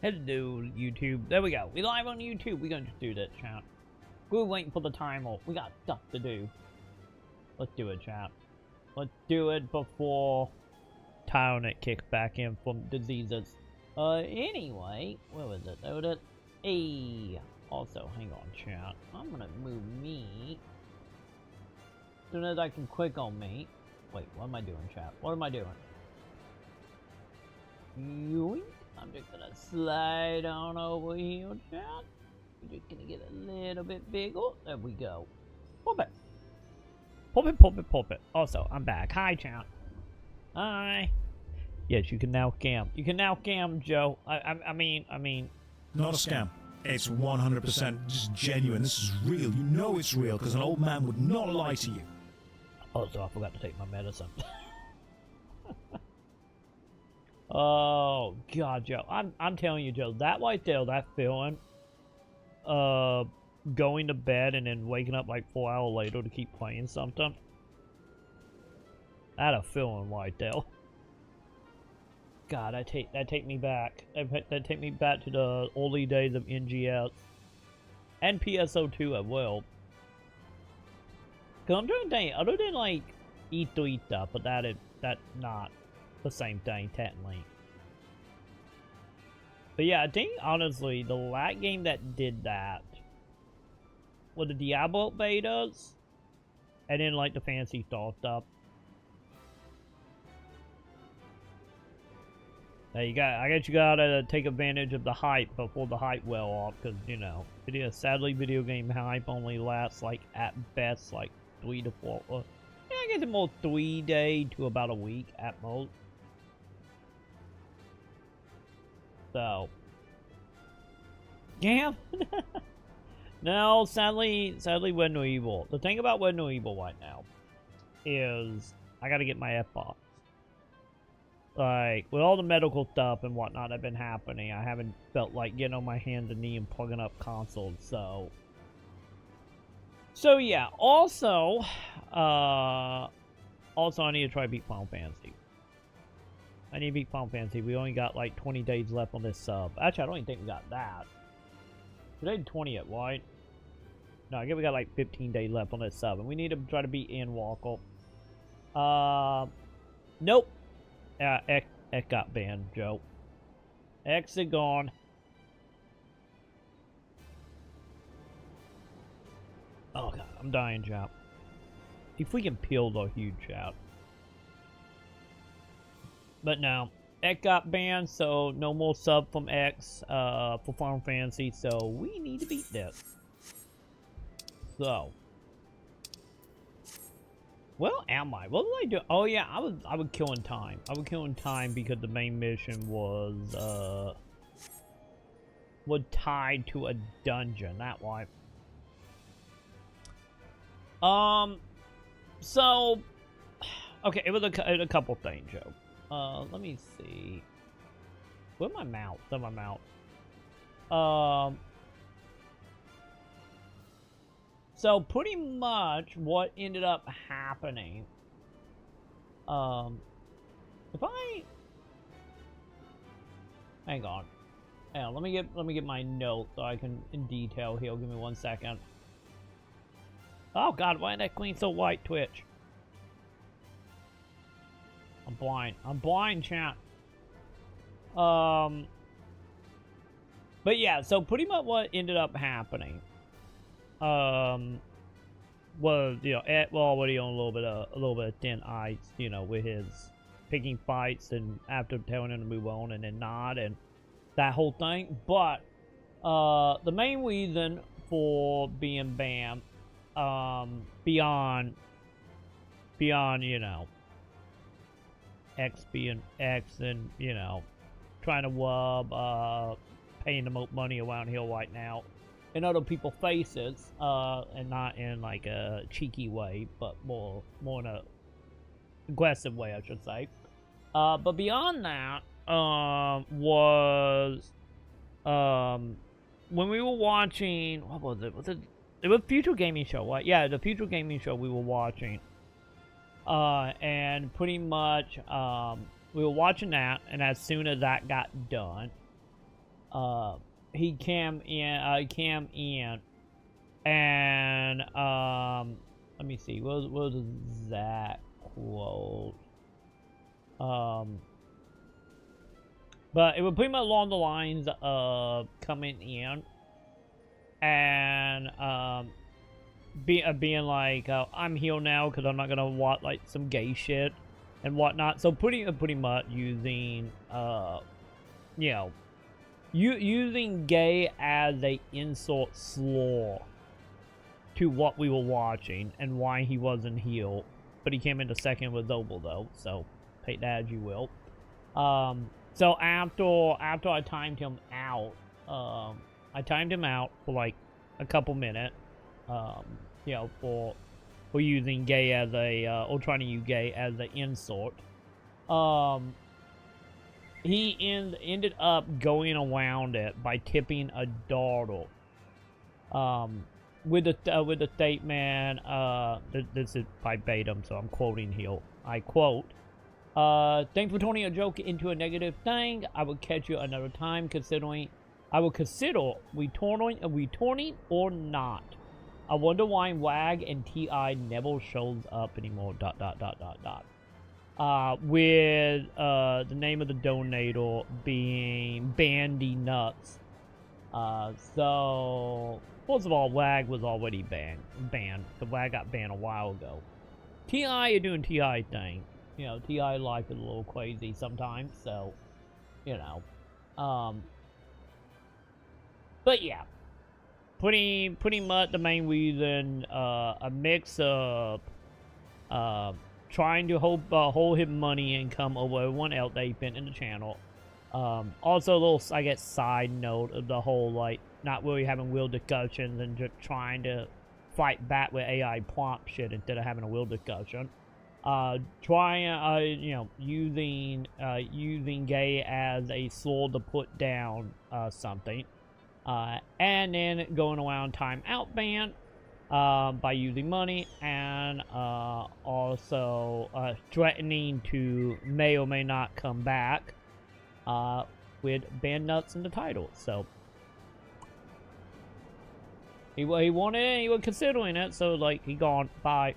Hello, YouTube. There we go. We live on YouTube. We're going to do that, chat. We're waiting for the timer. We got stuff to do. Let's do it, chat. Let's do it before Tyrant kicks back in from diseases. Anyway, where was it? There was it. Hey. Also, hang on, chat. I'm gonna move me. As soon as I can click on me. Wait, what am I doing, chat? What am I doing? Yoink. I'm just gonna slide on over here, chat. We're just gonna get a little bit bigger. There we go. Pop it. Pop it, pop it, pop it. Also, I'm back. Hi, chat. Hi. Yes, you can now scam. You can now scam, Joe. I mean. Not a scam. It's 100% just genuine. This is real. You know it's real because an old man would not lie to you. Also, I forgot to take my medicine. Oh God, Joe. I'm telling you, Joe. That right there, that feeling, going to bed and then waking up like 4 hours later to keep playing something. That a feeling right there. God, that take me back. That take me back to the early days of NGS and PSO2 as well. Cause I'm trying to think, other than like E3 stuff, but that's not the same thing technically. But yeah, I think honestly the last game that did that was the Diablo betas, and then like the Fantasy Star stuff. I guess you gotta take advantage of the hype before the hype well off, because you know, sadly video game hype only lasts like at best like 3 to 4. Yeah, I guess it's more 3 days to about a week at most. So, yeah. No, sadly, we're no evil. The thing about we're no evil right now is I gotta get my F-box. Like, with all the medical stuff and whatnot that have been happening, I haven't felt like getting on my hands and knees and plugging up consoles, so yeah. Also, I need to try to beat Final Fantasy. I need to beat Final Fantasy. We only got like 20 days left on this sub. Actually, I don't even think we got that. Today 20th, right? No, I guess we got like 15 days left on this sub, and we need to try to beat Endwalker. Nope. X got banned, Joe. X is gone. Oh God, I'm dying, chat. If we can peel the huge chat. But no, X got banned, so no more sub from X for Final Fantasy. So we need to beat this. So, well, am I? What was I doing? Oh yeah, I was killing time. I was killing time because the main mission was tied to a dungeon. That why. So, okay, it was a couple things, Joe. Let me see. Where's my mouth? Where's my mouth? So pretty much what ended up happening, if I hang on, let me get my note so I can in detail here. Give me 1 second. Oh God, why is that queen so white, Twitch? I'm blind, chat. But yeah, so pretty much what ended up happening, was, you know, Ed was already on a little bit of thin ice, you know, with his picking fights and after telling him to move on and then not, and that whole thing. But the main reason for being banned, beyond you know, X being X and, you know, trying to rub paying the most money around here right now in other people's faces, and not in like a cheeky way, but more in a aggressive way, I should say. But beyond that, was when we were watching, what was it? It was Future Gaming Show, right? Yeah, the Future Gaming Show we were watching. And pretty much, we were watching that, and as soon as that got done, he came in, and let me see, what was that quote? But it was pretty much along the lines of coming in and being like, I'm here now because I'm not gonna watch like some gay shit and whatnot. So pretty much using you know, using gay as a insult slur to what we were watching and why he wasn't here. But he came into second with Zobel though, so take that as you will. So after I timed him out, for like a couple minutes, you know, for using gay as a or trying to use gay as an insult. He ended up going around it by tipping a dawdle. With the statement, this is by Batum, so I'm quoting here. I quote, thanks for turning a joke into a negative thing. I will catch you another time, I will consider returning or not. I wonder why WAG and TI never shows up anymore, ... With the name of the donator being Bandy Nuts. So, first of all, WAG was already banned. The WAG got banned a while ago. TI are doing TI thing. You know, TI life is a little crazy sometimes, so, you know. But yeah. Pretty much the main reason, a mix of, trying to hold his money income over everyone else that he's been in the channel. Also a little, I guess, side note of the whole, like, not really having real discussions and just trying to fight back with AI prompt shit instead of having a real discussion. Trying, you know, using gay as a slur to put down, something. And then going around timeout ban, by using money, and also threatening to may or may not come back with band nuts in the title. So he wanted it, he was considering it, so like he gone, bye.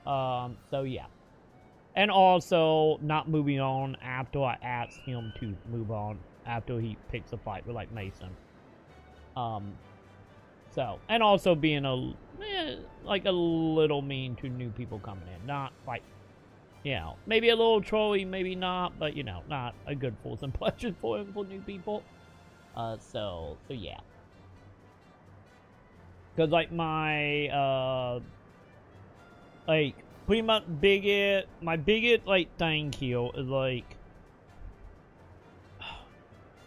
So yeah. And also not moving on after I asked him to move on after he picks a fight with like Mason. So, and also being like a little mean to new people coming in. Not like, you know, maybe a little trolly, maybe not, but, you know, not a good first impression for new people. So yeah. Because, like, my, like, pretty much my biggest, like, thing here is, like,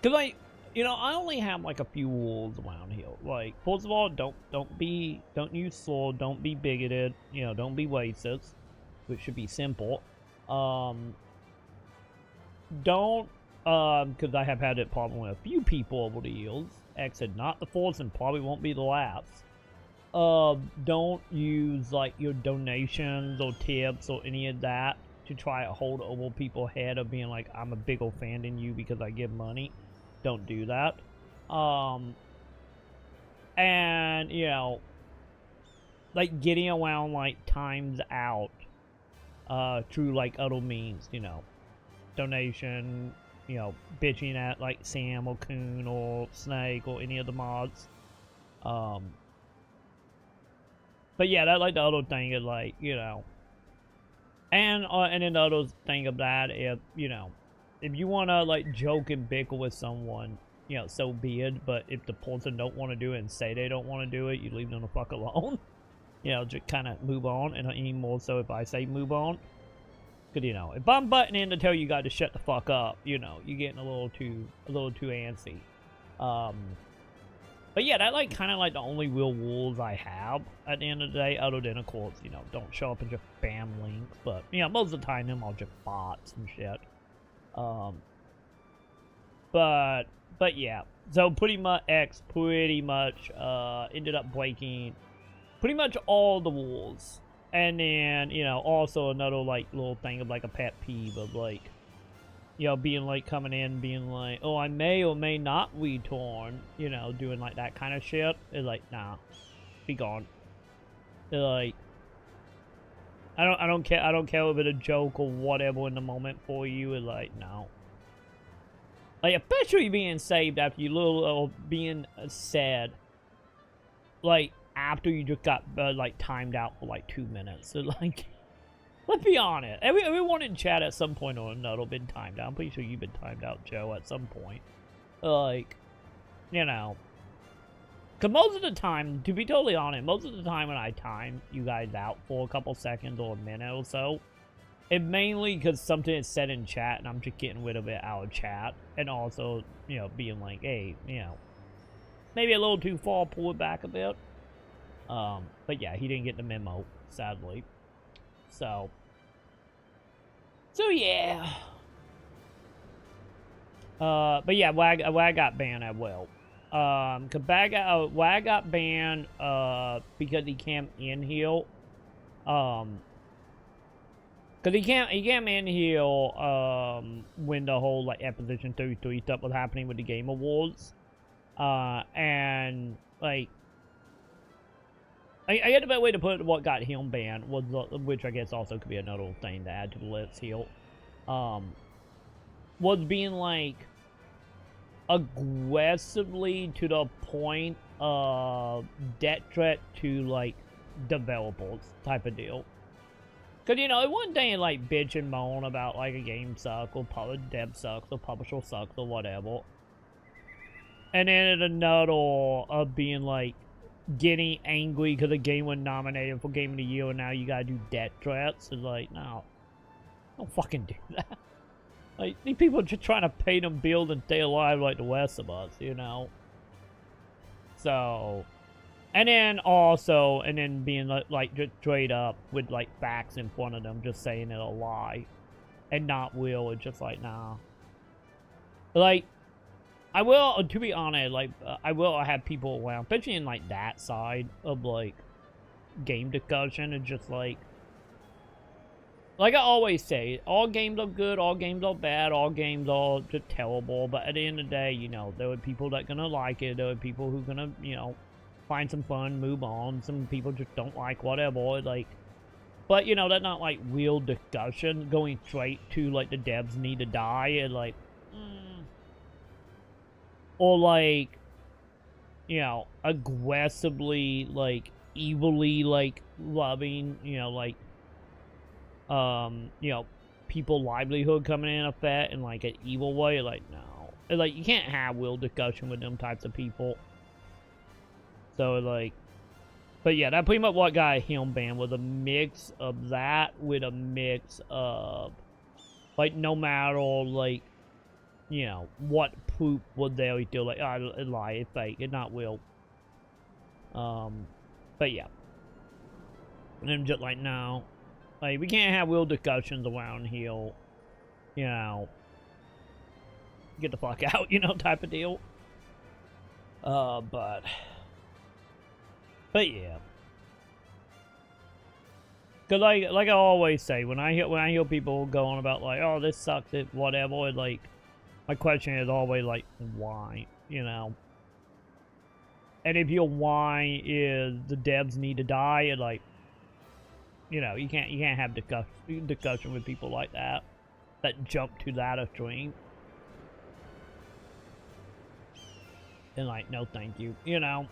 because, like, you know, I only have like a few rules around here. Like, first of all, don't use slur, don't be bigoted, you know, don't be racist, which should be simple. Don't, because I have had that problem with a few people over the years. XIV, not the first and probably won't be the last. Don't use like your donations or tips or any of that to try to hold over people's head of being like, I'm a bigger fan than you because I give money. Don't do that. And, you know, like, getting around, like, times out, through, like, other means, you know, donation, you know, bitching at, like, Sam or Coon or Snake or any of the mods. But, yeah, that, like, the other thing is, like, you know, and then the other thing of that is, you know, if you want to, like, joke and bicker with someone, you know, so be it. But if the person don't want to do it and say they don't want to do it, you leave them the fuck alone. You know, just kind of move on. And even more so if I say move on. Because, you know, if I'm butting in to tell you guys to shut the fuck up, you know, you're getting a little too antsy. But yeah, that, like, kind of, like, the only real rules I have at the end of the day. Other than, of course, you know, don't show up and just spam links. But, you know, most of the time, them are just bots and shit. But yeah, so pretty much X ended up breaking pretty much all the rules. And then, you know, also another like little thing of like a pet peeve of like, you know, being like coming in, being like, oh, I may or may not return, you know, doing like that kind of shit. It's like, nah, be gone. It's like, I don't care if it's a joke or whatever in the moment for you. It's like, no. Like, especially being saved after you or being sad. Like, after you just got, like, timed out for, like, 2 minutes. So, like, let's be honest. Everyone in chat at some point or another been timed out. I'm pretty sure you've been timed out, Joe, at some point. Like, you know. Because most of the time, to be totally honest, most of the time when I time you guys out for a couple seconds or a minute or so, it mainly because something is said in chat and I'm just getting rid of it out of chat. And also, you know, being like, hey, you know, maybe a little too far, pull it back a bit. But yeah, he didn't get the memo, sadly. So yeah. But yeah, Wag got banned as well. Cause Wag got banned, because he came in here. Cause he came in here, when the whole, like, Exposition 33 stuff was happening with the Game Awards. And, like, I get a better way to put it, what got him banned, was, which I guess also could be another thing to add to the list here, was being, like, aggressively to the point of death threat to, like, developers type of deal. Because, you know, one thing, like, bitch and moan about, like, a game sucks, or dev sucks, or publisher sucks, or whatever. And then another of being, like, getting angry because the game was nominated for Game of the Year, and now you gotta do death threats. It's like, no. Don't fucking do that. Like, these people are just trying to pay them bills and stay alive like the rest of us, you know? So... And then also, and then being, like, just straight up with, like, facts in front of them, just saying it a lie. And not real, it's just like, nah. Like, I will, to be honest, like, I will have people around, especially in, like, that side of, like, game discussion, and just, like I always say, all games are good, all games are bad, all games are just terrible, but at the end of the day, you know, there are people that are gonna like it, there are people who are gonna, you know, find some fun, move on, some people just don't like whatever, like, but, you know, that's not, like, real discussion, going straight to, like, the devs need to die, and, like, or, like, you know, aggressively, like, evilly, like, loving, you know, like, you know, people livelihood coming in effect in, like, an evil way, like, no. And, like, you can't have real discussion with them types of people. So, like, but yeah, that's pretty much what got him banned, was a mix of that with a mix of, like, no matter, like, you know, what proof was there, he's still like, oh, it's lie, it's fake, it's not real. But yeah. And I'm just like, no. Like, we can't have real discussions around here, you know, get the fuck out, you know, type of deal. But yeah. Cause like I always say, when I hear people going about, like, oh, this sucks, it whatever, and, like, my question is always, like, why, you know? And if your why is the devs need to die, and, like, you know, you can't have discussion with people like that jump to that extreme. And, like, no thank you, you know?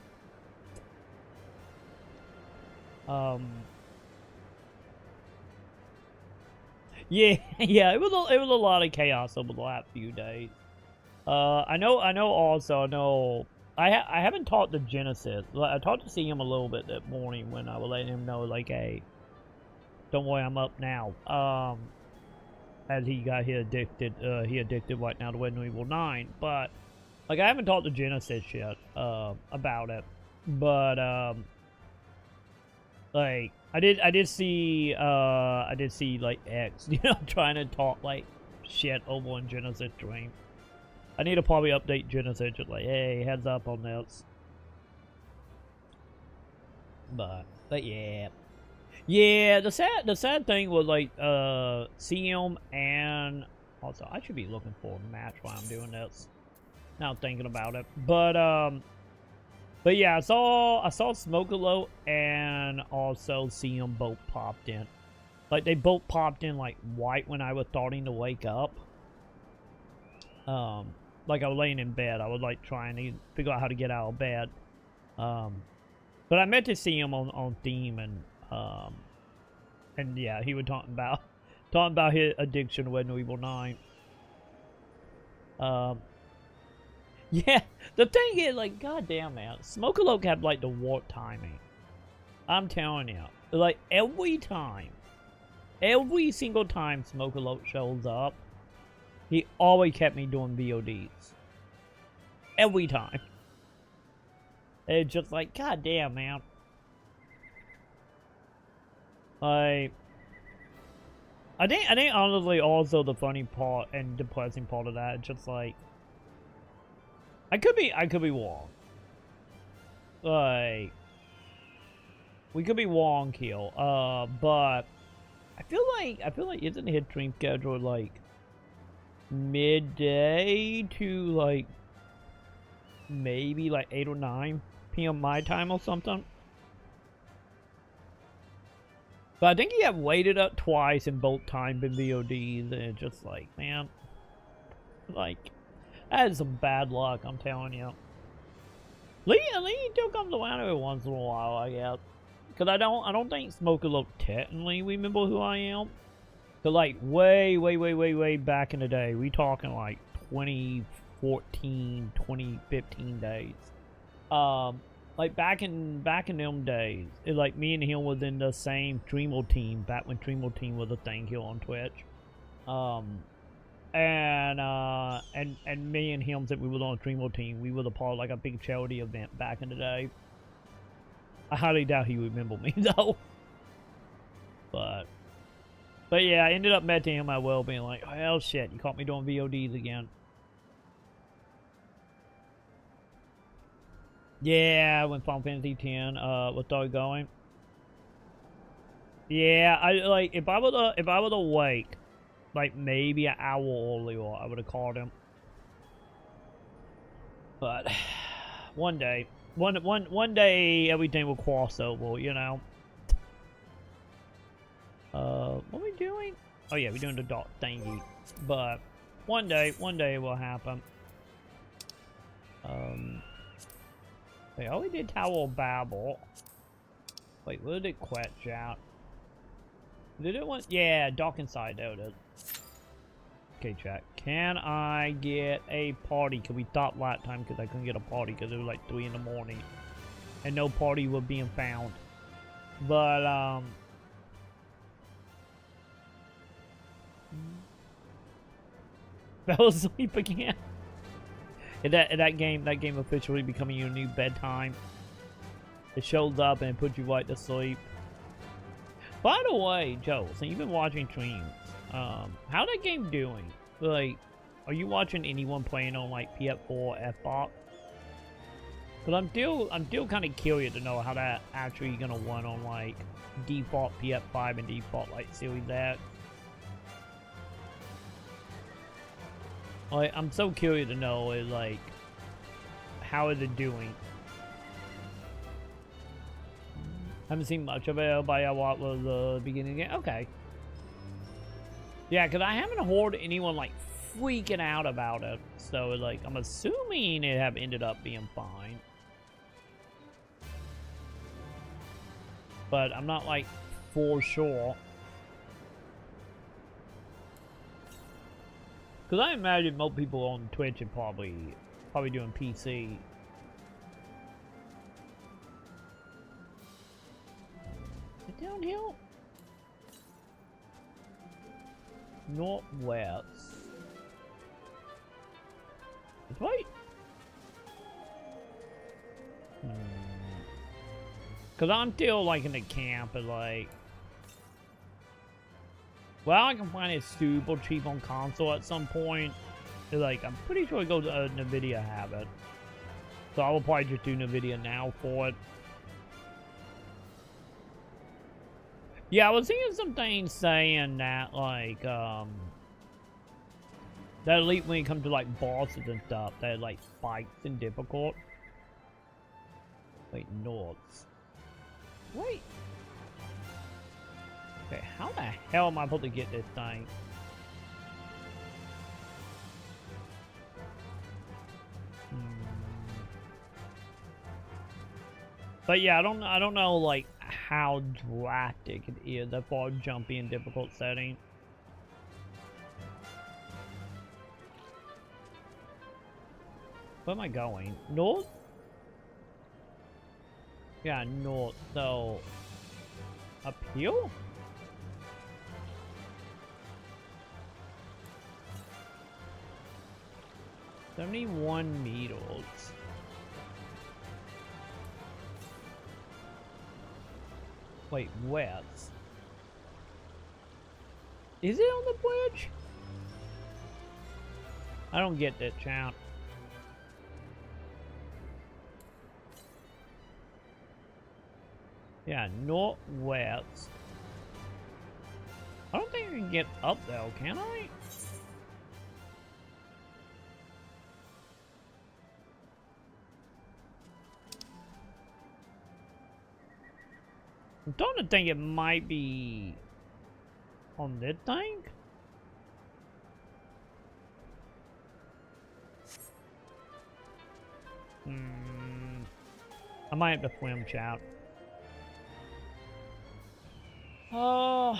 Yeah, yeah, it was a lot of chaos over the last few days. I know I haven't talked to Genesis. I talked to see him a little bit that morning when I was letting him know, like, hey, don't worry, I'm up now. As he got addicted right now to Resident Evil 9. But, like, I haven't talked to Genesis yet, about it. But, like, I did see, like, X, you know, trying to talk, like, shit over on Genesis stream. I need to probably update Genesis, just like, hey, heads up on this. But yeah. Yeah, the sad thing was, like, CM and Also, I should be looking for a match while I'm doing this. Now thinking about it. But yeah, I saw Smokealow and also CM both popped in. Like, they both popped in, like, right when I was starting to wake up. Like, I was laying in bed. I was, like, trying to figure out how to get out of bed. But I meant to see him on theme, and yeah, he was talking about his addiction to Wedding Evil 9. Yeah, the thing is, like, goddamn, man, Smokealow had, like, the warp timing. I'm telling you. Like, every single time Smokealow shows up, he always kept me doing VODs. Every time. It's just like, goddamn, man. Like, I think honestly also the funny part and depressing part of that, just like, I could be wrong. Like, we could be wrong here. But I feel like isn't his stream schedule like midday to like maybe like 8 or 9 p.m. my time or something? But I think he had waited up twice in both times in VODs, and it's just like, man, like, that is some bad luck, I'm telling you. Lee still comes around every once in a while, I guess. Cause I don't think Smokealow technically remember who I am. Cause like way back in the day, we talking like 2014, 2015 days. Like back in them days, it, like me and him was in the same Dreamo team back when Dreamo team was a thing here on Twitch. And me and him said we were on a Dreamo team. We were a part of like a big charity event back in the day. I highly doubt he would remember me though. But yeah, I ended up meeting him at well, being like, oh hell shit, you caught me doing VODs again. Yeah, when Final Fantasy X was started going. Yeah, I like if I was awake, like maybe an hour earlier, I would have called him. But one day everything will cross over, you know. What are we doing? Oh yeah, we're doing the dot thingy. But one day it will happen. Wait, oh, we did Tower of Babel. Wait, where did it quetch out? Did it want? Yeah, dock inside. There it is. Okay, chat. Can I get a party? Can we stop last time because I couldn't get a party because it was like 3 in the morning. And no party was being found. But, fell asleep again. That game officially becoming your new bedtime. It shows up and it puts you right to sleep. By the way, Joe, so you've been watching streams. How that game doing? Like, are you watching anyone playing on like PS4, Xbox? But I'm still kind of curious to know how that actually gonna run on like default PS5 and default like Series X. Like, I'm so curious to know is like, how is it doing? Haven't seen much of it, but what was the beginning again? Okay. Yeah, because I haven't heard anyone like freaking out about it, so like I'm assuming it have ended up being fine. But I'm not like for sure. Because I imagine most people on Twitch are probably doing PC. Is it downhill? Northwest. It's right. Because I'm still like in the camp and like, well, I can find it super cheap on console at some point. Like, I'm pretty sure it goes to NVIDIA have it. So I will probably just do NVIDIA now for it. Yeah, I was seeing some things saying that, like, That elite when it comes to like bosses and stuff, that like spikes and difficult. Wait, norths. Wait. Okay, how the hell am I supposed to get this thing? But yeah, I don't know like how drastic it is as far as jumpy and difficult setting. Where am I going? North? Yeah, north. So up here? $71 meters. Wait, west. Is it on the bridge? I don't get that, champ. Yeah, northwest. I don't think I can get up though, can I? I'm starting to think it might be on this thing. I might have to swim, chat. Oh.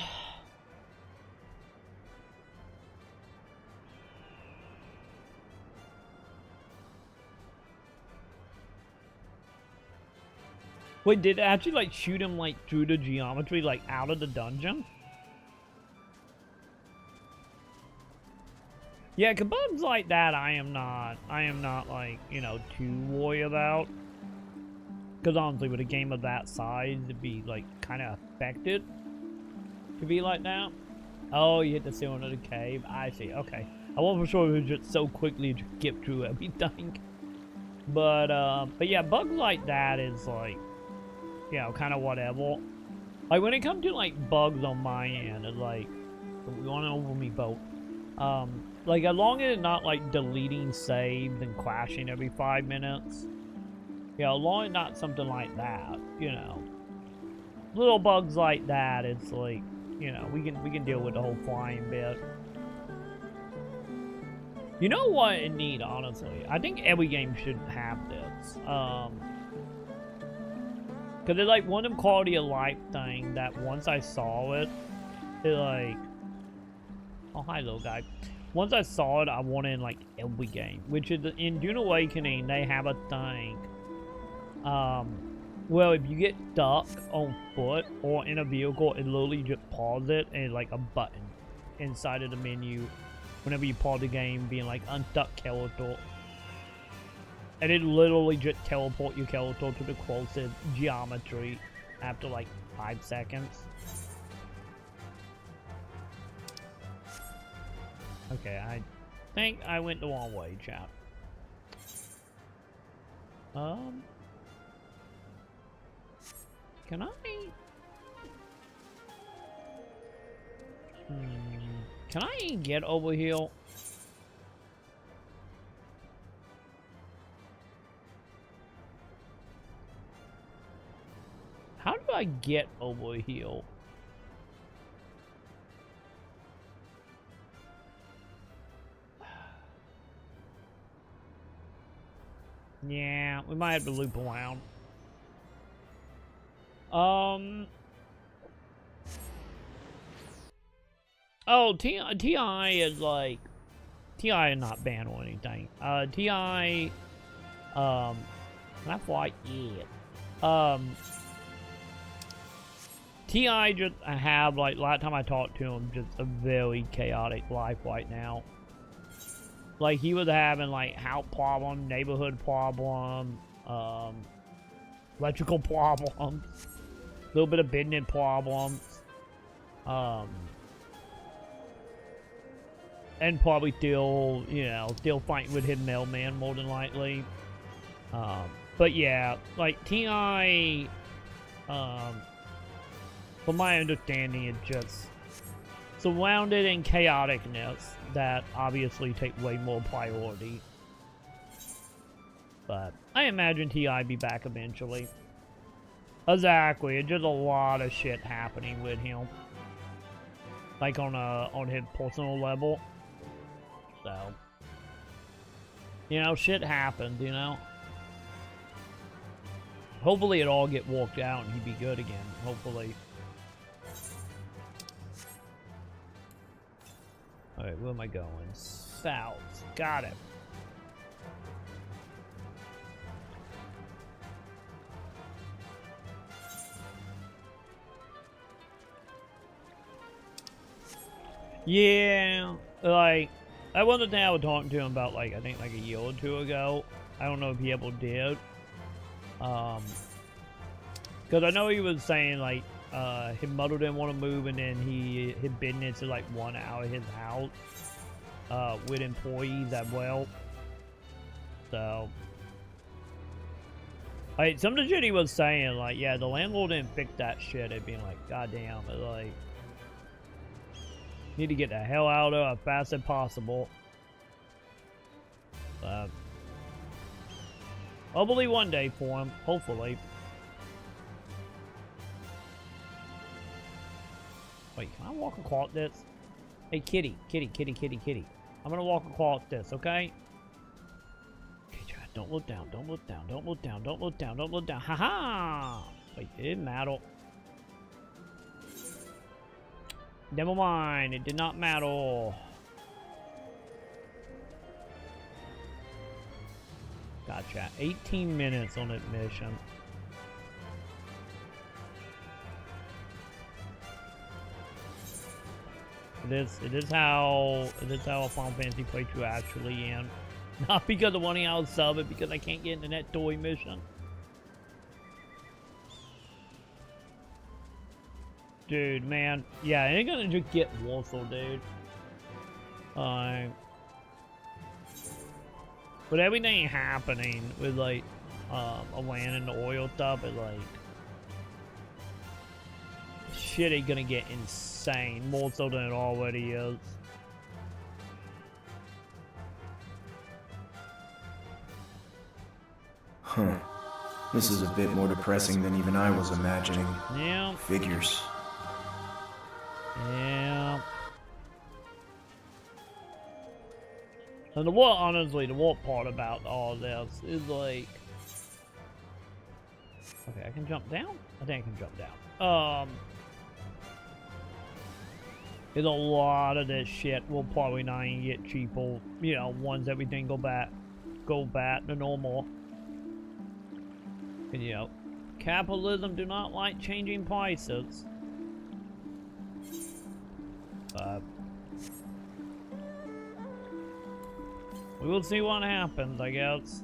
Wait, did it actually like shoot him like through the geometry, like out of the dungeon? Yeah, 'cause bugs like that I am not like, you know, too worried about. Because honestly, with a game of that size, it'd be like kind of affected to be like that. Oh, you hit the ceiling of the cave. I see. Okay, I wasn't for sure it was just so quickly to get through everything. But yeah, bugs like that is like, you know, kind of whatever. Like when it comes to like bugs on my end, it's like, we want to over me boat. Like as long as it's not like deleting saves and crashing every 5 minutes. Yeah, as long as not something like that, you know. Little bugs like that, it's like, you know, we can deal with the whole flying bit. You know what it need, honestly? I think every game should have this. Cause it's like one of them quality of life thing that once I saw it, it like, oh hi little guy. Once I saw it, I want it in like every game. Which is in Dune Awakening, they have a thing. Well, if you get stuck on foot or in a vehicle, it literally just pause it and like a button inside of the menu. Whenever you pause the game, being like unstuck character. And it literally just teleport your character to the closest geometry after like 5 seconds. Okay, I think I went the wrong way, chat. Can I? Can I get over here? How do I get over here? Yeah, we might have to loop around. Oh, TI is like, TI is not banned or anything. TI, not quite yet. TI just have, like, last time I talked to him, just a very chaotic life right now. Like, he was having, like, house problem, neighborhood problem, electrical problems, a little bit of business problems, and probably still, you know, still fighting with his mailman, more than likely. But yeah, like, TI, from my understanding, it's just surrounded in chaoticness that obviously take way more priority. But I imagine T.I. be back eventually. Exactly, it's just a lot of shit happening with him. Like on his personal level. So, you know, shit happens, you know. Hopefully it all get worked out and he'd be good again. Hopefully. Alright, where am I going? South. Got it. Yeah, like, that was the thing I was talking to him about, like, I think like a year or two ago. I don't know if he ever did. Because I know he was saying, like, his mother didn't want to move, and then his business is like 1 hour his house, with employees as well. So, like, some of the shit he was saying, like, yeah, the landlord didn't fix that shit. It being like, goddamn, it's like, need to get the hell out of there as fast as possible. Hopefully one day for him. Hopefully. Wait, can I walk across this? Hey, kitty. Kitty, kitty, kitty, kitty. I'm gonna walk across this, okay? Okay, Chad, don't look down. Don't look down. Don't look down. Don't look down. Don't look down. Ha-ha! Wait, it didn't matter. Never mind, it did not matter. Gotcha. 18 minutes on that mission. It is how a Final Fantasy playthrough actually ends. Not because of wanting out of sub, but because I can't get into that toy mission. Dude, man. Yeah, it ain't gonna just get worse, dude. But everything happening with, like, Alan and the oil stuff is, like, shit ain't gonna get insane. More so than it already is. Huh. This is a bit more depressing than even I was imagining. Yeah. Figures. Yeah. And the worst part about all this is like, okay, I can jump down? I think I can jump down. There's a lot of this shit will probably not even get cheaper, you know, once everything go back to normal. And, you know, capitalism do not like changing prices. We will see what happens, I guess.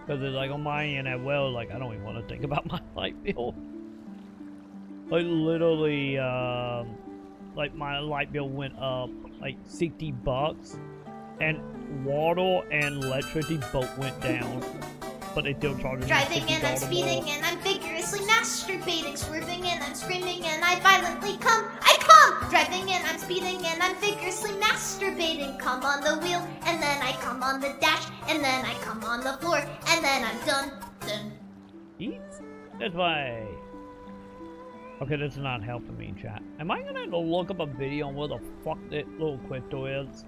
Because it's like on my end as well, like I don't even want to think about my light bill. Like literally, like my light bill went up like $60, and water and electricity both went down. But they still charge me Driving and I'm speeding and I'm vigorously masturbating, swerving and I'm screaming and I violently come. I come! Driving and I'm speeding and I'm vigorously masturbating. Come on the wheel and then I come on the dash and then I come on the floor and then I'm done. Eat this way. Okay, this is not helping me, chat. Am I gonna have to look up a video on where the fuck that little crypto is?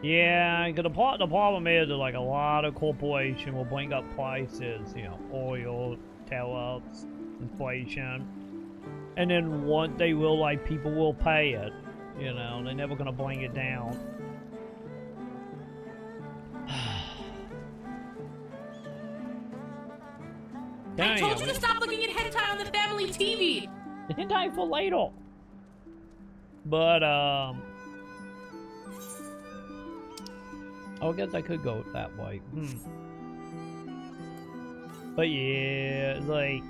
Yeah, cause the problem is that like a lot of corporations will bring up prices, you know, oil, tariffs, inflation, and then once they will, like, people will pay it, you know, they're never gonna bring it down. I told you to stop looking at hentai on the family TV! Hentai for later! But, I guess I could go that way. But yeah, like,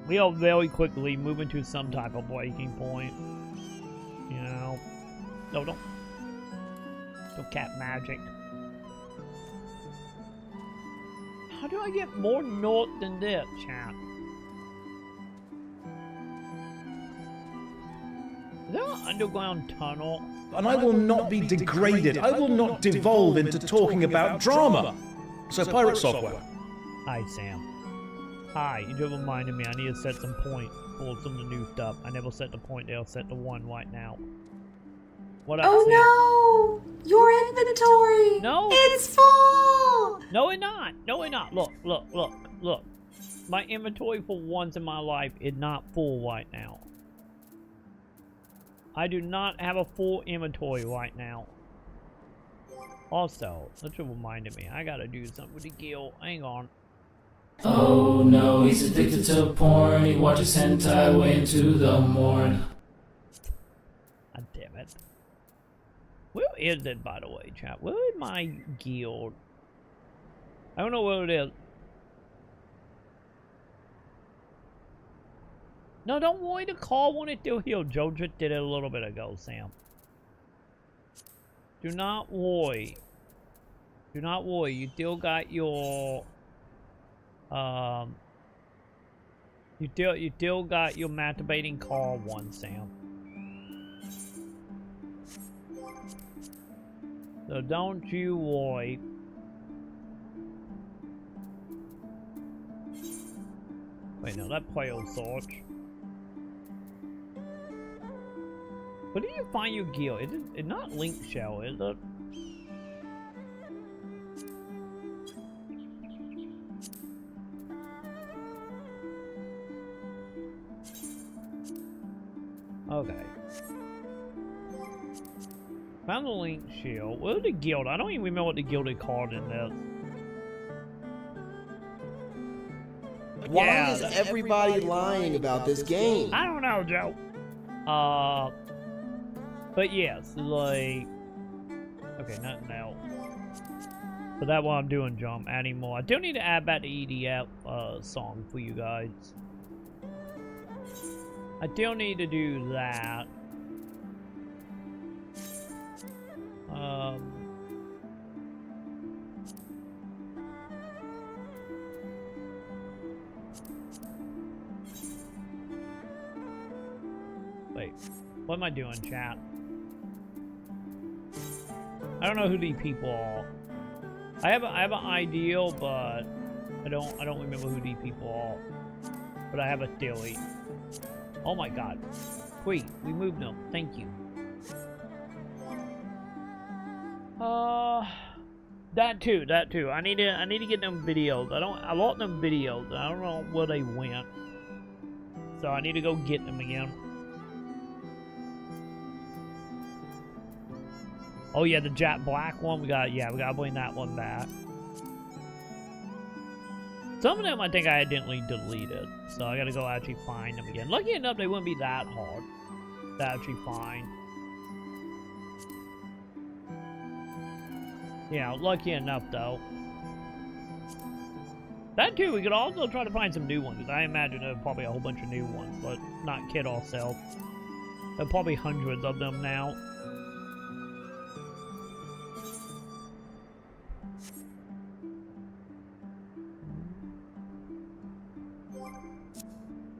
we are very quickly moving to some type of breaking point. You know? No, don't cat magic. How do I get more north than this, chat? Is there an underground tunnel? And I will not be degraded. I will not devolve into talking about drama. So, pirate software. Hi, Sam. Hi, you just reminded me I need to set some point for some of the new stuff. I never set the point there, I'll set the one right now. What up, Sam? Oh no! Your inventory! No! It's full! No, it's not! No, it's not! Look, look, look, look. My inventory for once in my life is not full right now. I do not have a full inventory right now. Also, that just reminded me, I gotta do something with the guild. Hang on. Oh no, he's addicted to porn. He watches hentai way into the morn. God damn it. Where is it, by the way, chat? Where is my guild? I don't know where it is. No, don't worry, the call when it's still here. Joe just did it a little bit ago, Sam. Do not worry. Do not worry. You still got your... You still got your masturbating call one, Sam. So don't you worry. Wait, no, that player search. Where do you find your guild? It's not Link Shell, is it? Okay. Found the Link Shield. Where's the guild? I don't even remember what the guild is called in this. Why is everybody lying about this game? I don't know, Joe. But yes, like... Okay, nothing else. So that's what I'm doing, Joe. I'm adding more. I do need to add back the EDF song for you guys. I do need to do that. Wait, what am I doing, chat? I don't know who these people are. I have an ideal, but I don't remember who these people are. But I have a theory. Oh my god. Wait, we moved them. Thank you. That too. I need to get them videos. I lost them videos. I don't know where they went. So I need to go get them again. Oh yeah, the Jet Black one. We gotta bring that one back. Some of them I think I accidentally deleted, so I gotta go actually find them again. Lucky enough, they wouldn't be that hard to actually find. Yeah, lucky enough though. That too, we could also try to find some new ones, because I imagine there's probably a whole bunch of new ones, but not kid ourselves. There are probably hundreds of them now.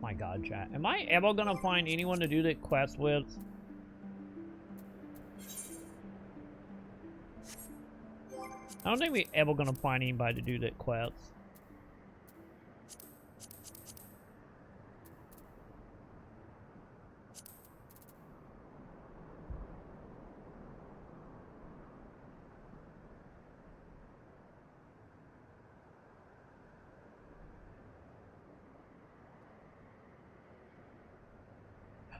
My god, chat. Am I ever gonna find anyone to do the quest with? I don't think we're ever gonna find anybody to do that quest.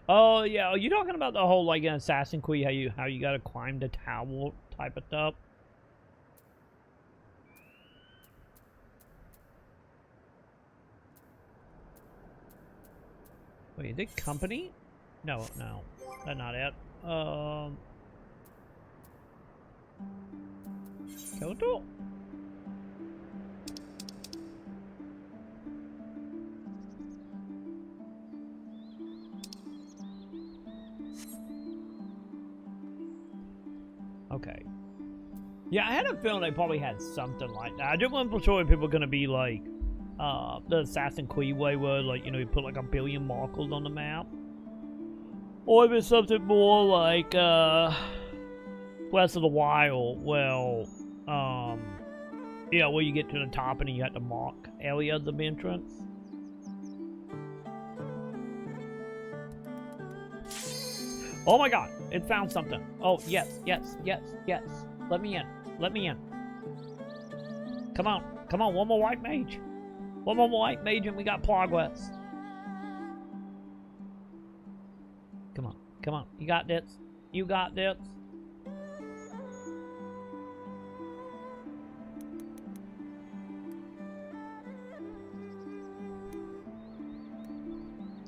Oh yeah, are you talking about the whole like in Assassin's Creed how you gotta climb the tower type of stuff? Wait, is it company? No, that's not it. Kyoto? Okay. Yeah, I had a feeling they probably had something like that. I just wasn't sure if people were gonna be like the Assassin's Creed way, where like, you know, you put like 1 billion markers on the map, or if it's something more like Breath of the Wild. Well, you know, where you get to the top and you have to mark areas of entrance. Oh my god, it found something. Oh, yes, yes, yes, yes. Let me in. Let me in. Come on. Come on, one more white mage. One more white mage and we got progress. Come on. Come on. You got this. You got this.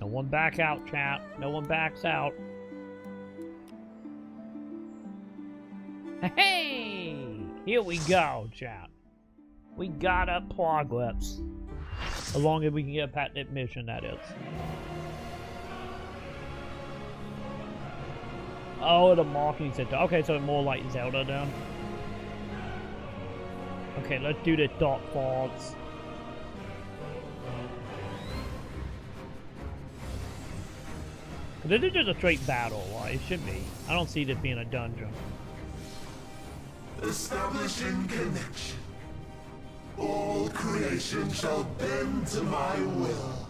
No one back out, chat. No one backs out. Hey! Here we go, chat. We got up progress. As long as we can get past that mission, that is. Oh, the marking center. Okay, so more like Zelda then. Okay, let's do the Dark Falls. This is just a straight battle. Well, it should be. I don't see this being a dungeon. Establishing connection. All creation shall bend to my will.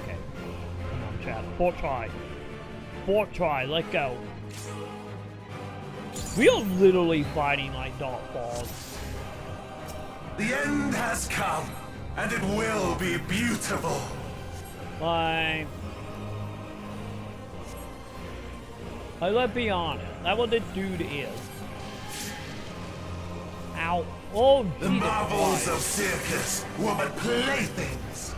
Okay. Come on, chat. 4 try. 4 try. Let go. We are literally fighting like Dark Falls. The end has come, and it will be beautiful. Like, let's be honest. That's what this dude is. Ow. Oh, Jesus. The marvels of circus were but playthings.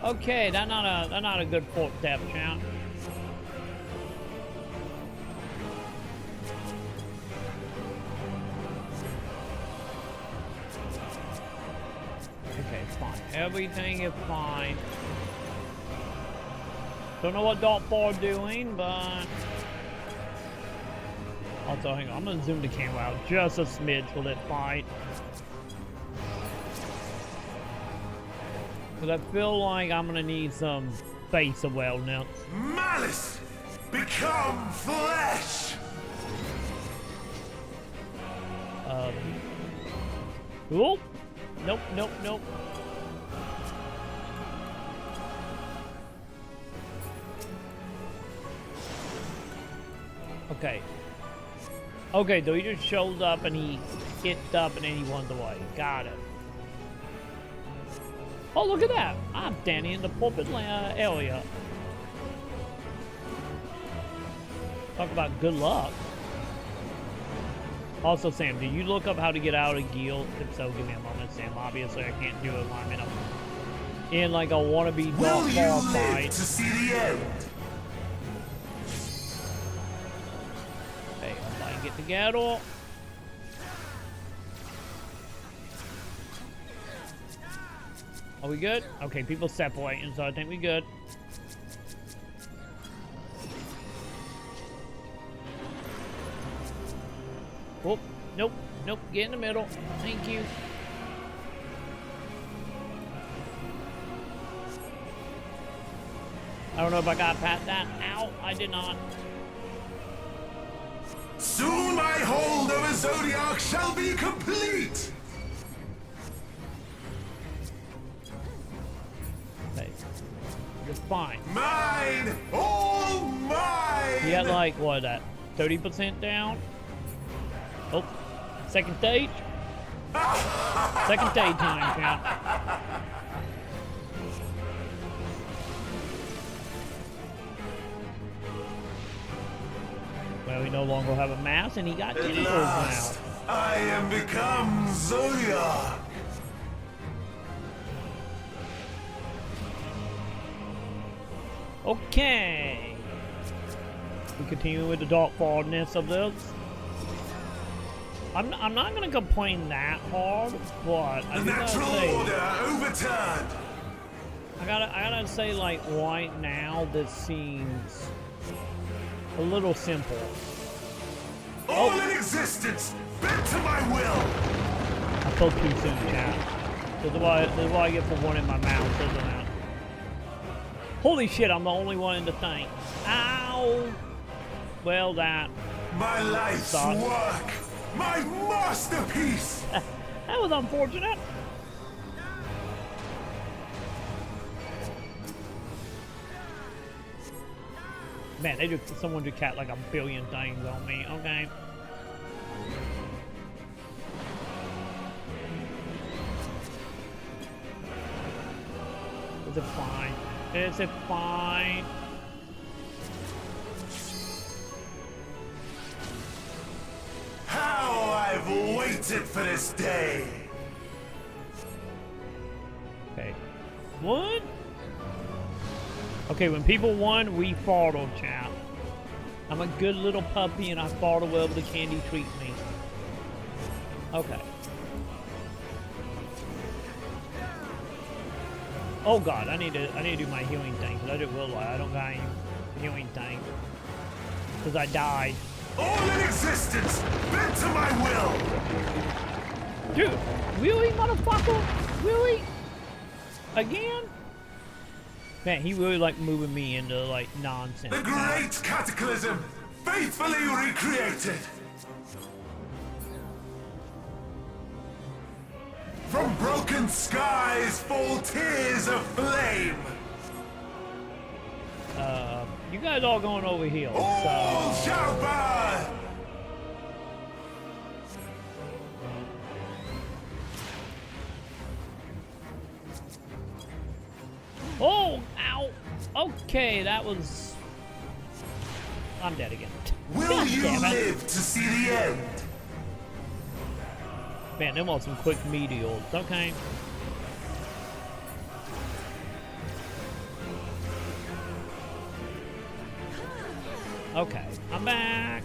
Okay, that's not a good fourth step, champ. Okay, fine. Everything is fine. Don't know what Dark 4 doing, but also hang on, I'm gonna zoom the camera out just a smidge for that fight. Cause I feel like I'm gonna need some face awareness. Malice, become flesh. Oop. Nope, nope, nope. Okay. Okay, so he just shows up and he gets up and then he runs away. Got it. Oh, look at that. I'm standing in the pulpit area. Talk about good luck. Also, Sam, did you look up how to get out of guild? If so, give me a moment, Sam. Obviously, I can't do it while I'm in like a wannabe Dark Ball fight. To see the end? Hey, everybody get together. Are we good? Okay, people separating, so I think we good. Oh, nope, nope, get in the middle. Thank you. I don't know if I got past that. Ow, I did not. Soon my hold over Zodiac shall be complete! Hey, you're fine. Mine! All mine! You got like, what, that 30% down? Oh, second stage? Second stage time, champ. Well, we no longer have a mask, and he got tentacles now. I am become Zodiac. Okay. We continue with the dark fallness of this. I'm not gonna complain that hard, but I The do gotta natural say, order overturned. I gotta say, like, right now, this seems a little simple. All in existence, bent to my will. I spoke too soon, chat. This is why I get for one in my mouth, isn't it? Holy shit, I'm the only one in the thing. Ow! Well, that... My life's work! My masterpiece! That was unfortunate. Man, someone just cat like a billion things on me. Okay. Is it fine? Is it fine? How I've waited for this day! Okay. What? Okay, when people won, we fought, chat. I'm a good little puppy and I fought well the candy treats me. Okay. Oh god, I need to do my healing thing, because I didn't realize I don't got any healing thing. Because I died. All in existence, bent to my will! Dude, really, motherfucker? Really? Again? Man, he really like moving me into like nonsense. The great cataclysm, faithfully recreated! From broken skies fall tears of flame! You guys all going over here. All shall burn! Oh, ow. Okay, that was... I'm dead again. Will you live to see the end? Man, them want some quick meteors. Okay. Okay, I'm back.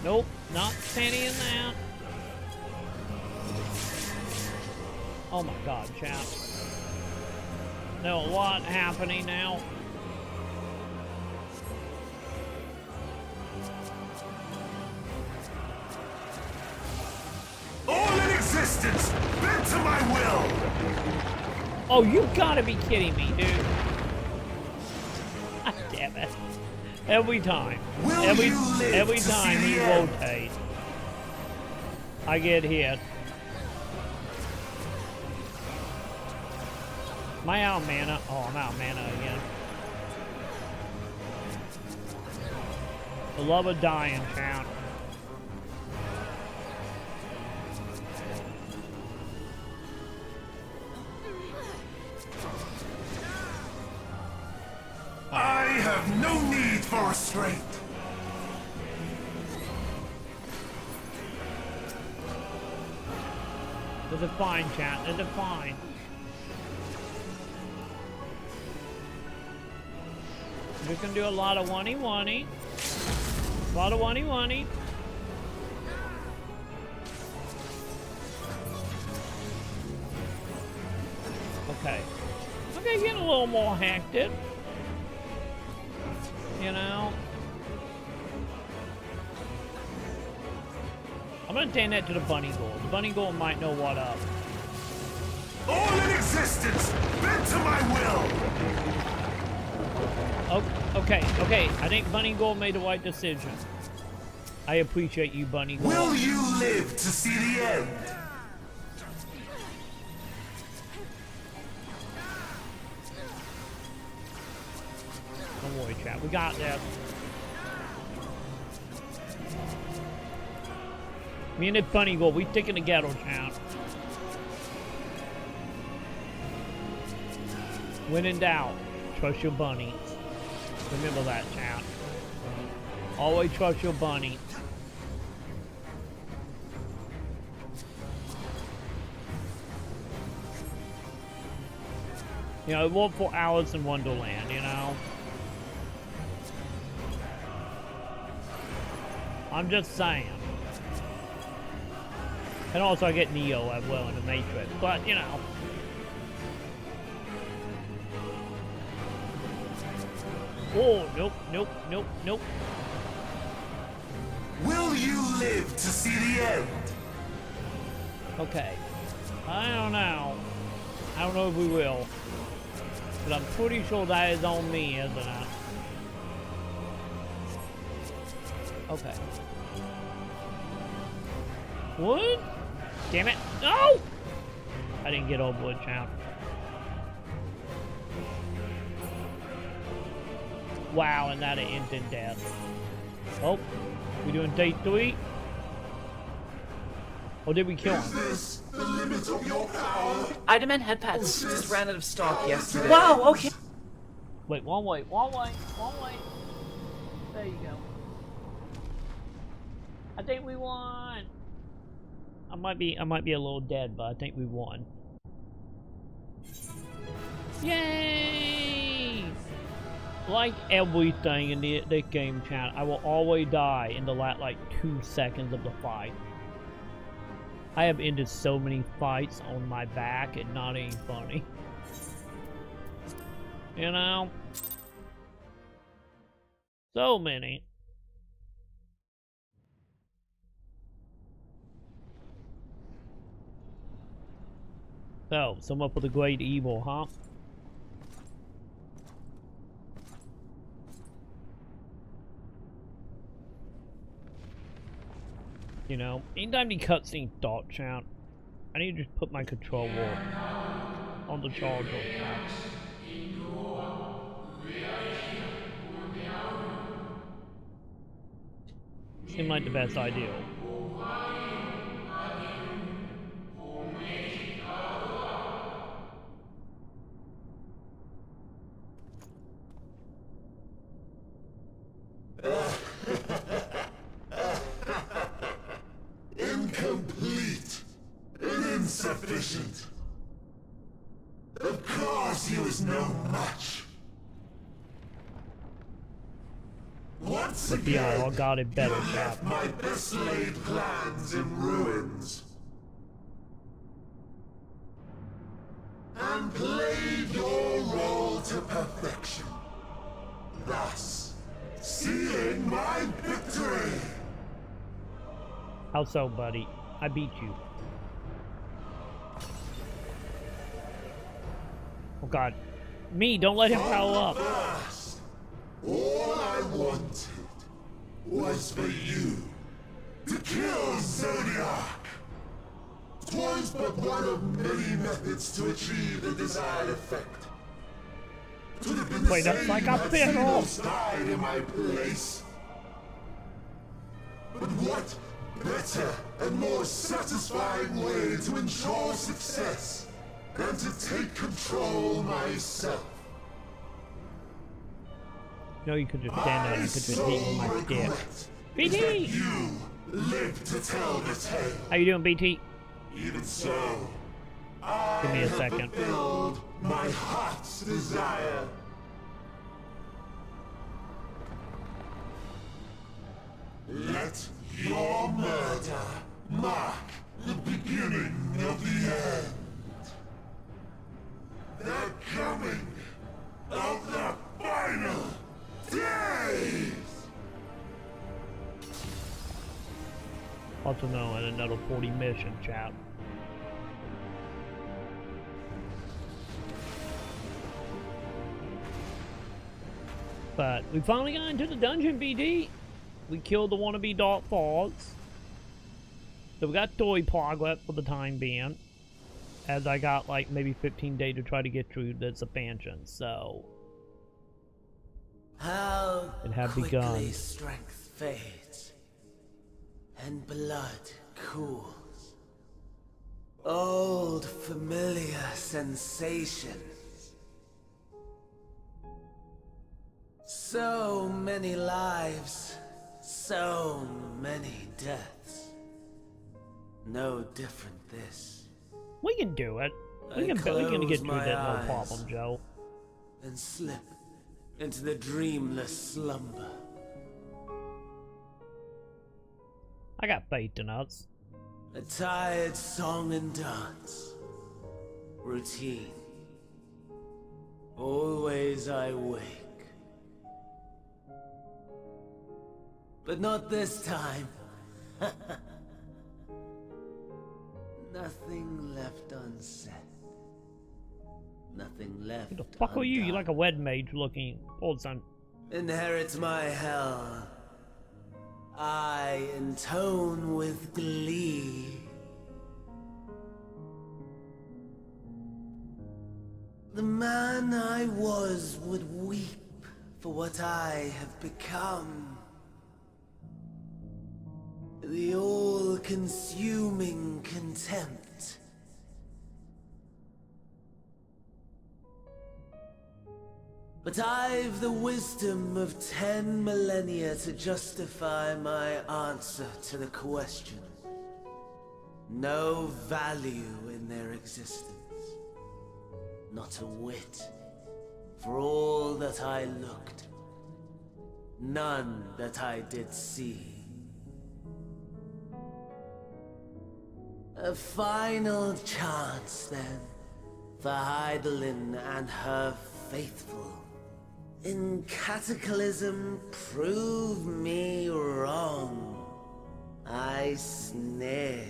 Nope, not standing in that. Oh my god, chat. No, what happening now? All in existence, bent to my will! Oh, you gotta be kidding me, dude. God damn it. Every time. Every time he rotates, I get hit. Am I out of mana? Oh, I'm out of mana again. The love of dying, chat. I have no need for restraint. Is it fine, chat? Is it fine? We're gonna do a lot of one-y. A lot of one-y. Okay. Okay, getting a little more hectic. You know? I'm gonna turn that to the bunny goal. The bunny goal might know what up. All in existence, bent to my will! Oh, okay. I think Bunny Gold made the right decision. I appreciate you, Bunny Gold. Will you live to see the end? Don't worry, chat. We got this. Me and that Bunny Gold, we sticking together, chat. When in doubt, trust your bunnies. Remember that, chat. Always trust your bunnies. You know, it worked for Alice in Wonderland, you know? I'm just saying. And also I get Neo as well in the Matrix, but you know. Oh, nope, nope, nope, nope. Will you live to see the end? Okay. I don't know. I don't know if we will. But I'm pretty sure that is on me, isn't it? Okay. What? Damn it. No! I didn't get over it, champ. Wow, and that ends in death. Oh, we doing day 3? Or did we kill him? Is this the limit of your power? Item head pads just ran out of stock yesterday. Wow, okay. Wait, one way, one way, one way. There you go. I think we won. I might be a little dead, but I think we won. Yay! Like everything in this game, chat, I will always die in the last like 2 seconds of the fight. I have ended so many fights on my back and not even funny. You know? So many. So, someone for the great evil, huh? You know, anytime the cutscene starts, chat, I need to just put my controller on the charger. Seemed like the best idea. Incomplete and insufficient. Of course he was no match. Once But yeah, again, I got it better, you chat. left my best laid plans in ruins. And played your role to perfection. Thus, sealing my victory. How so, buddy? I beat you. Oh god. Me, don't let him power up. First, all I wanted was for you to kill Zodiac. 'Twas but one of many methods to achieve the desired effect. Could have been the Wait, that's same like a had fiddle. Xenos died in my place. But what better and more satisfying way to ensure success than to take control myself? No, you could just stand there and you could just hit me with my stick. BT! You live to tell the tale. How you doing, BT? Even so, Give me a I have second. fulfilled my heart's desire. Let your murder mark the beginning of the end. The coming of the final days. Also known as another 40 mission, chat. But we finally got into the dungeon, BD. We killed the wannabe Dark Falls. So we got story progress for the time being. As I got like maybe 15 days to try to get through this expansion, so How it had quickly begun. strength fades and blood cools. Old familiar sensations. So many lives, so many deaths. No different this. We can do it. We can get through this no problem, Joe. And slip into the dreamless slumber. I got faith in us. A tired song and dance. Routine. Always I wake. But not this time. Nothing left unsaid. Nothing left. Who the fuck are you? You're like a wed mage looking old son. Inherit my hell. I intone with glee. The man I was would weep for what I have become. The all-consuming contempt. But I've the wisdom of 10 millennia to justify my answer to the question. No value in their existence. Not a whit. For all that I looked. None that I did see. A final chance, then, for Heidelin and her faithful. In Cataclysm, prove me wrong. I snare.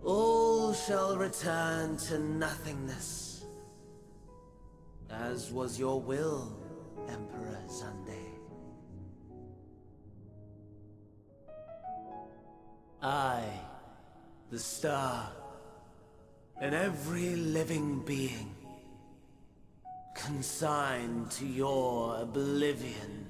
All shall return to nothingness, as was your will, Emperor Sunday. I, the star, and every living being, consigned to your oblivion.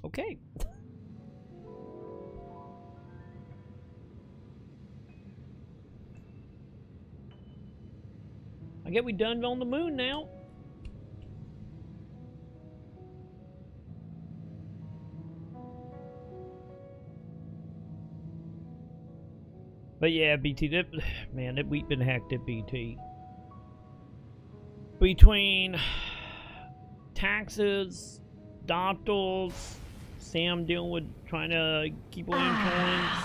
Okay. I get we done on the moon now. But yeah, BT, that week been hectic, BT. Between taxes, doctors, Sam dealing with trying to keep away coins.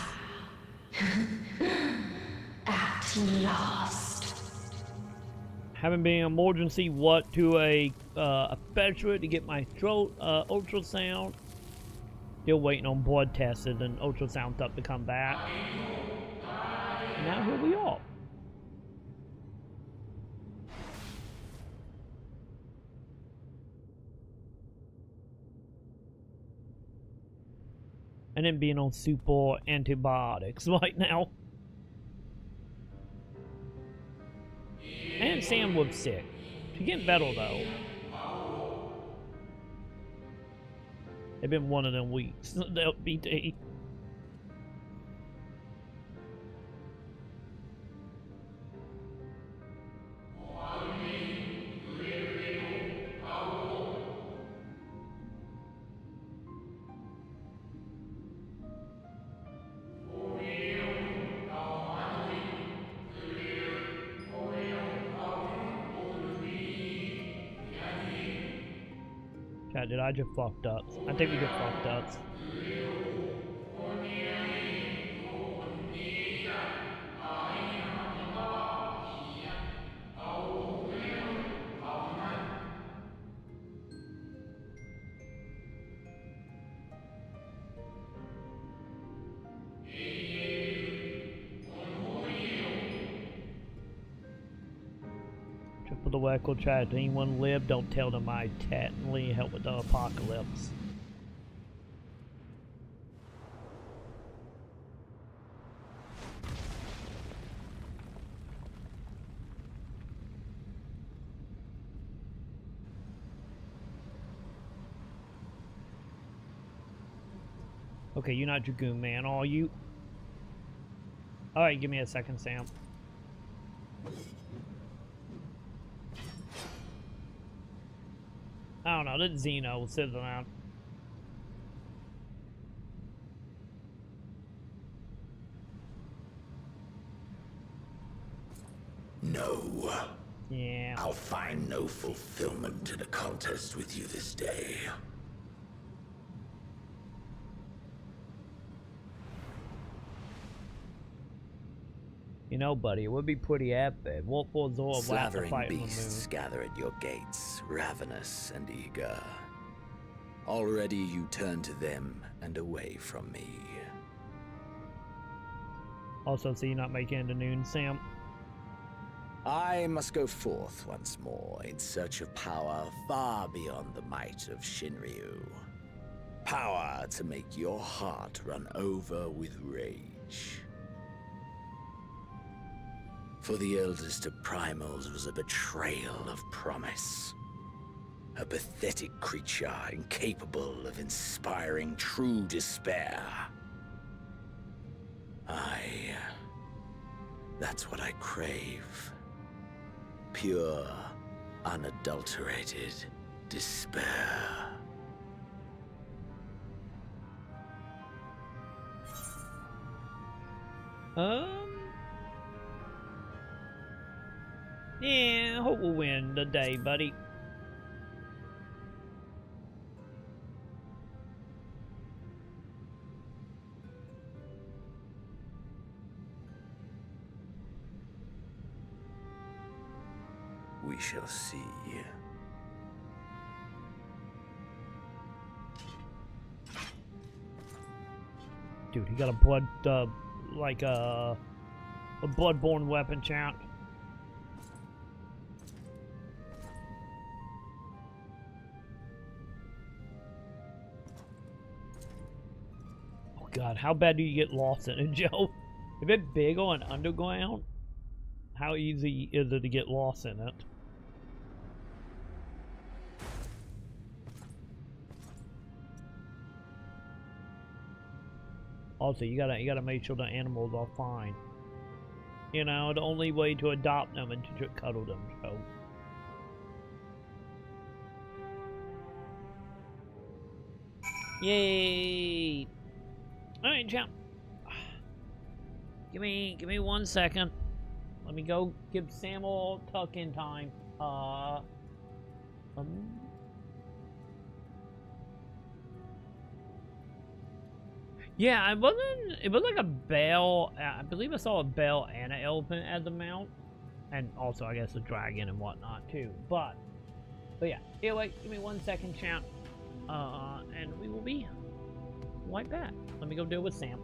At last. Having been emergency to a specialist to get my throat ultrasound. Still waiting on blood tests and ultrasound stuff to come back. And now here we are. And then being on super antibiotics right now. And Sam was sick. She's getting better though. It's been one of them weeks. BT. Did I just fucked up? I think we just fucked up. For the record, chat, if anyone live, don't tell them I technically help with the apocalypse. Okay, you're not Dragoon Man, are you? Alright, give me a second, Sam. I don't know, that Xeno will sit around. No. Yeah. I'll find no fulfillment in a contest with you this day. You know, buddy, it would be pretty epic. Wolf or Zor will have to Slavering fight on the beasts moon. gather at your gates, ravenous and eager. Already you turn to them and away from me. Also, so you're not making it to noon, Sam? I must go forth once more in search of power far beyond the might of Shinryu. Power to make your heart run over with rage. For the eldest of primals was a betrayal of promise. A pathetic creature incapable of inspiring true despair. That's what I crave. Pure, unadulterated despair. Yeah, I hope we'll win today, buddy. We shall see. Dude, he got a blood, like a bloodborne weapon, chat. Oh god, how bad do you get lost in it, Joe? If it's big on underground, how easy is it to get lost in it? Also, you gotta make sure the animals are fine. You know, the only way to adopt them is to cuddle them, so. Yay! Alright, champ. Give me 1 second. Let me go give Sam a tuck-in time. Yeah, it was like a bell. I believe I saw a bell and an elephant as a mount. And also, I guess, a dragon and whatnot, too. But yeah. Anyway, give me 1 second, champ. And we will be right back. Let me go deal with Sam.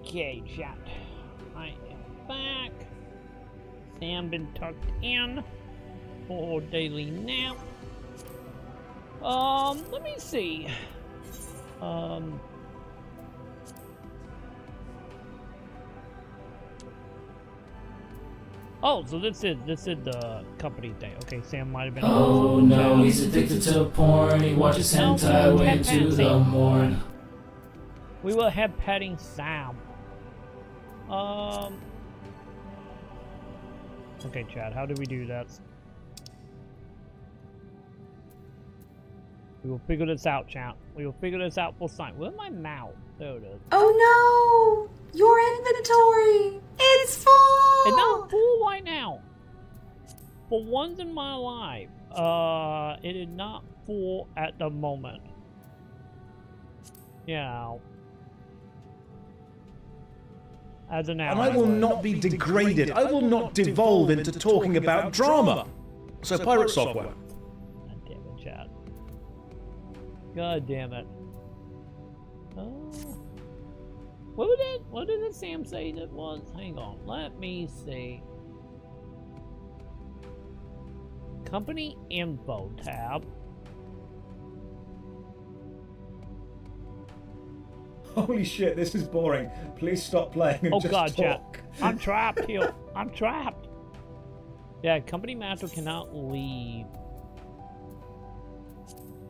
Okay, chat. I am back. Sam been tucked in for daily nap. Let me see. Oh, so this is the company thing. Okay, Sam might have been. Oh no, he's addicted to porn. He watches hentai way into the morn. We will have petting Sam. Okay, Chad, how do we do that? We will figure this out, chat. We will figure this out full time. Where's my mouth? There it is. Oh no! Your inventory! It's full! It's not full right now. For once in my life, it is not full at the moment. You know. As an And I will not be degraded. I will not devolve into talking about drama. So pirate software. God damn it, chat. God damn it. Oh. What did Sam say that was? Hang on. Let me see. Company info tab. Holy shit, this is boring. Please stop playing and just God, talk. chat. I'm trapped here. I'm trapped. Yeah, company master cannot leave.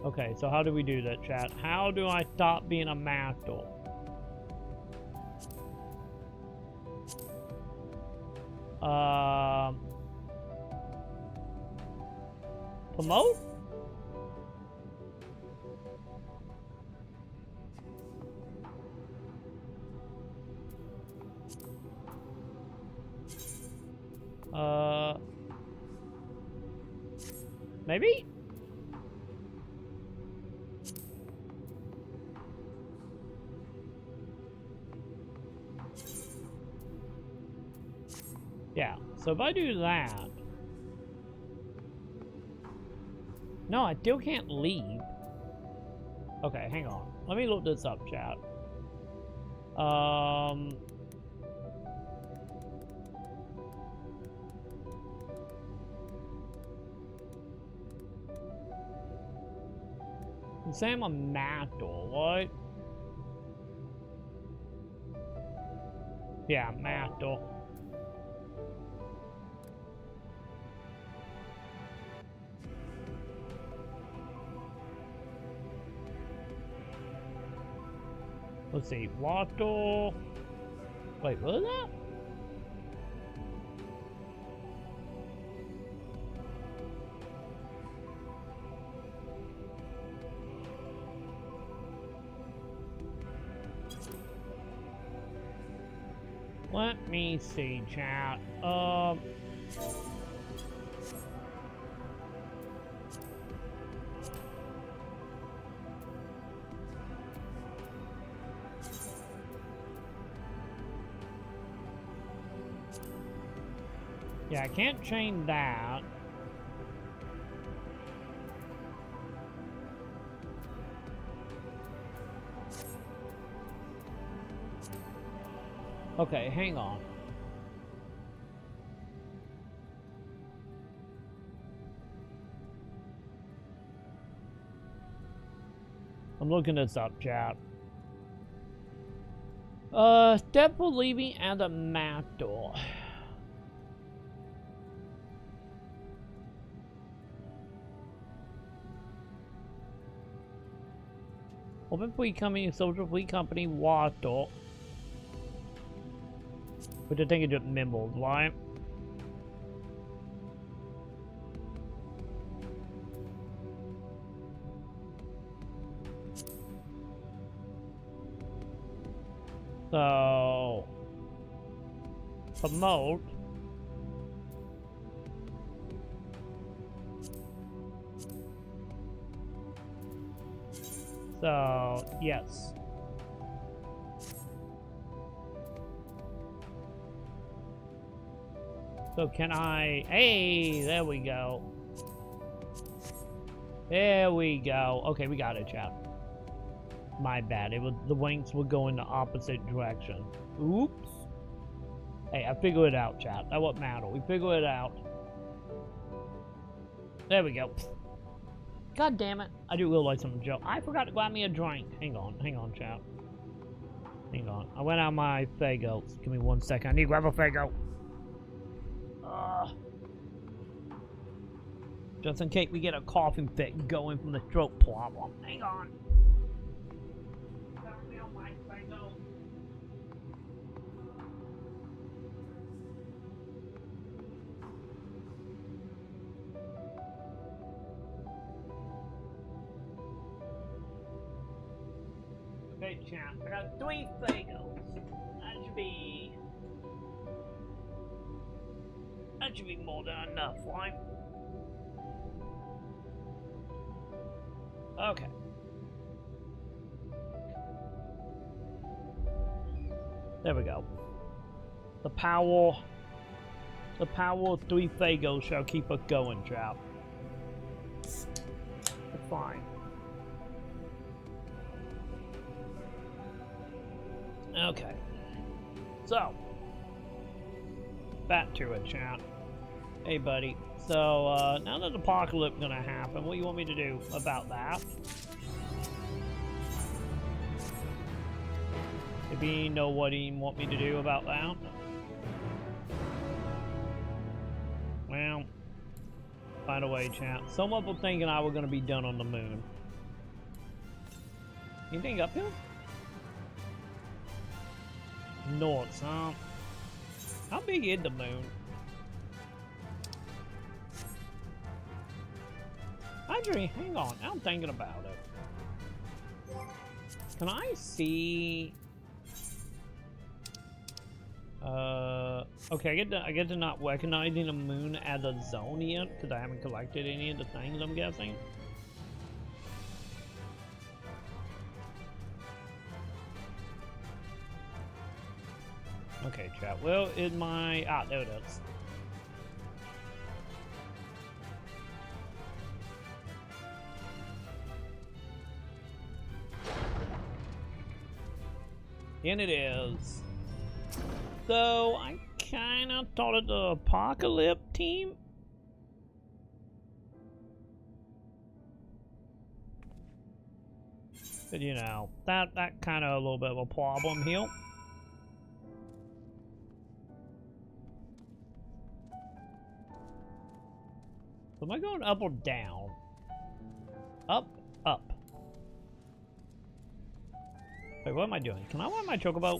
Okay, so how do we do that, chat? How do I stop being a master? Promote? Maybe? Yeah, so if I do that... No, I still can't leave. Okay, hang on. Let me look this up, chat. Say I'm a master, what? Yeah, master. Let's see, Lotto. Wait, what is that? Let me see, chat. Yeah, I can't change that. Okay, hang on. I'm looking this up, chat. Step for leaving and a map door. Open fleet company, social fleet company, water. Which I think is just mimbled, right? So promote. So yes. So can I, hey, there we go. There we go. Okay, we got it, chat. My bad. It was, the winks would go in the opposite direction. Oops. Hey, I figured it out, chat. That what matter. We figured it out. There we go. God damn it. I do realize something, Joe. I forgot to grab me a drink. Hang on, chat. Hang on. I went out my Fagos. Give me 1 second. I need to grab a Fago. Just in case we get a coughing fit going from the throat problem. Hang on. Okay, chat. I got 3 Fagos. That should be more than enough, right? Okay. There we go. The power of 3 Fagos shall keep us going, chat. It's fine. Okay. So, back to it, chat. Hey, buddy. So, now that the apocalypse is gonna happen, what do you want me to do about that? If you know what you want me to do about that? Well, find a way, chat. Some of them thinking I was gonna be done on the moon. Anything up here? North, huh? How big is the moon? Actually, hang on. I'm thinking about it. Can I see? Okay, I get to not recognizing the moon as a zone yet because I haven't collected any of the things. I'm guessing. Okay, chat. Well, in my there it is. And it is. So I kind of thought of the apocalypse team. But you know, that kind of a little bit of a problem here. So am I going up or down? Up, up. Wait, what am I doing? Can I ride my chocobo?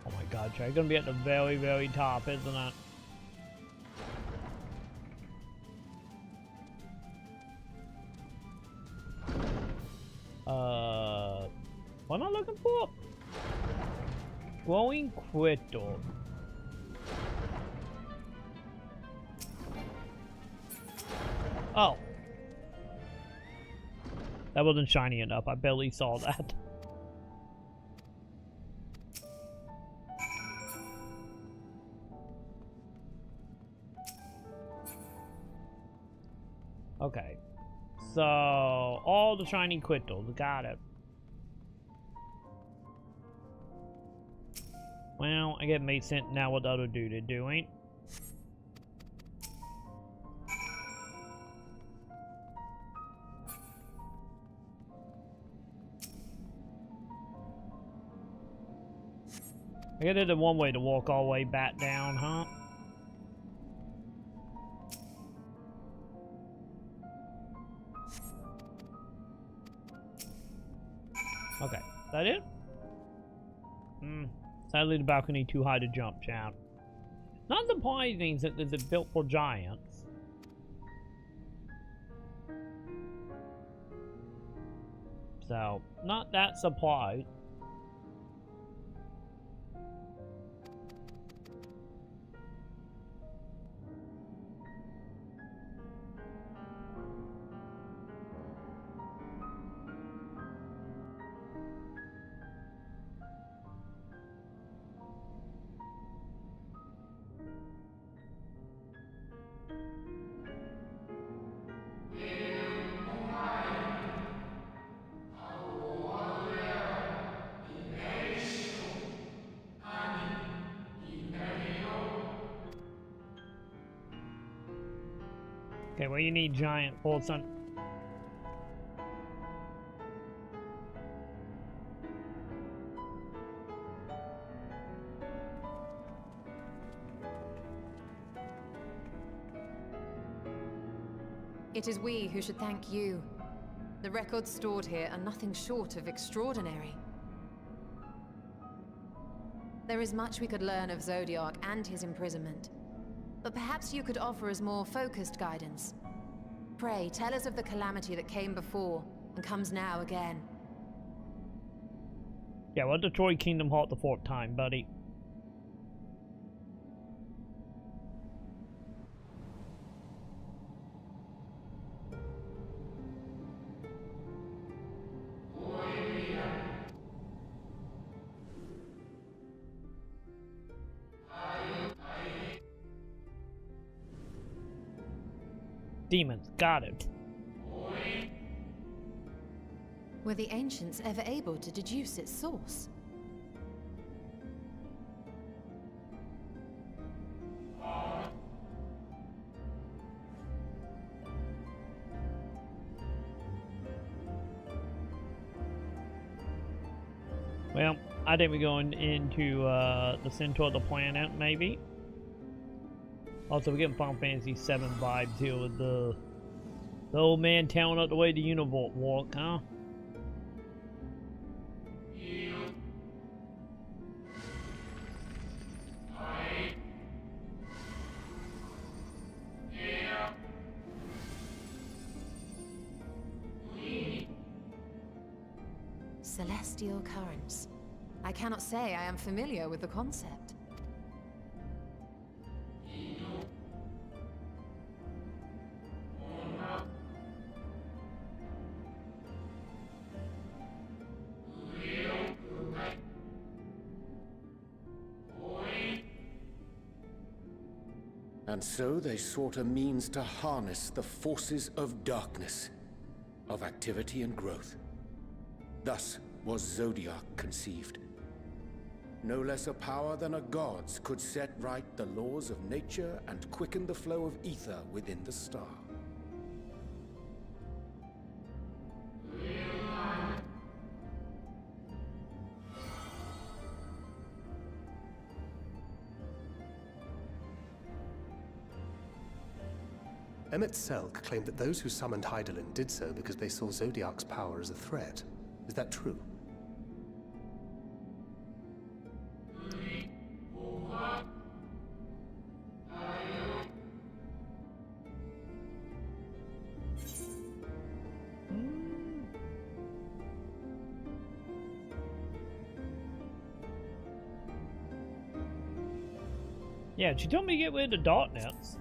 Oh my god, Trey, gonna be at the very, very top, isn't it? What am I looking for? Growing crystal. Oh. That wasn't shiny enough. I barely saw that. Okay. So, all the shiny crystals. Got it. Well, I get made sent now what the other dude is doing. I guess there's one way to walk all the way back down, huh? Okay, is that it? Sadly, the balcony too high to jump, chat. Not surprising that this is built for giants. So, not that surprised. Okay, well you need giant person. It is we who should thank you. The records stored here are nothing short of extraordinary. There is much we could learn of Zodiac and his imprisonment, but perhaps you could offer us more focused guidance. Pray, tell us of the calamity that came before and comes now again. Yeah, well, Detroit Kingdom Heart the 4th time, buddy. Demons, got it. Were the ancients ever able to deduce its source? Well, I think we're going into the center of the planet, maybe. Also, we're getting Final Fantasy VII vibes here with the old man telling us the way the universe walk, huh? Celestial currents. I cannot say I am familiar with the concept. And so they sought a means to harness the forces of darkness, of activity and growth. Thus was Zodiac conceived. No less a power than a god's could set right the laws of nature and quicken the flow of ether within the star. Emmett Selk claimed that those who summoned Hydaelyn did so because they saw Zodiac's power as a threat. Is that true? Yeah, she told me to get rid of the darkness.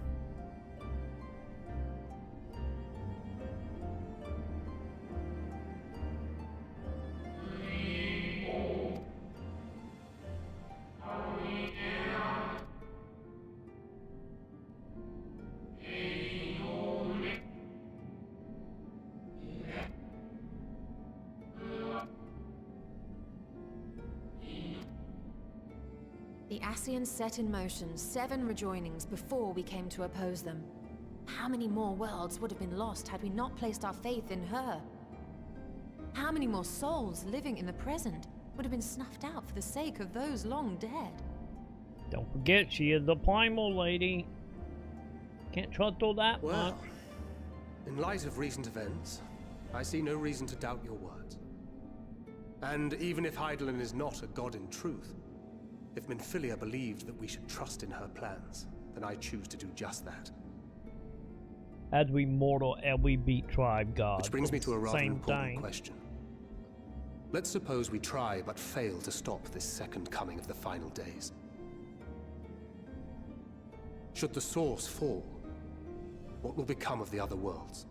The Ascians set in motion 7 rejoinings before we came to oppose them. How many more worlds would have been lost had we not placed our faith in her? How many more souls living in the present would have been snuffed out for the sake of those long dead? Don't forget, she is the primal lady. Can't trust all that Well, much. in light of recent events, I see no reason to doubt your words. And even if Hydaelyn is not a god in truth, if Minfilia believed that we should trust in her plans, then I choose to do just that. As we mortal and we beat tribe gods. Which brings me to a rather Same important thing. question. Let's suppose we try but fail to stop this second coming of the final days. Should the source fall, what will become of the other worlds?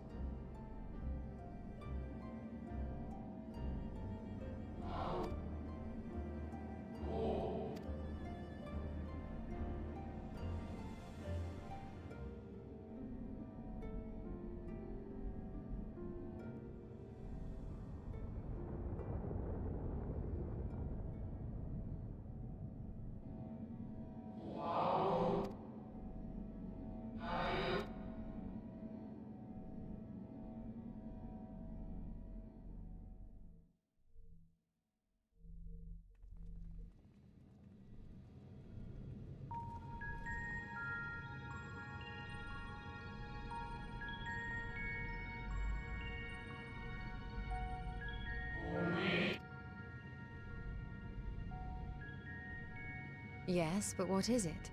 Yes, but what is it?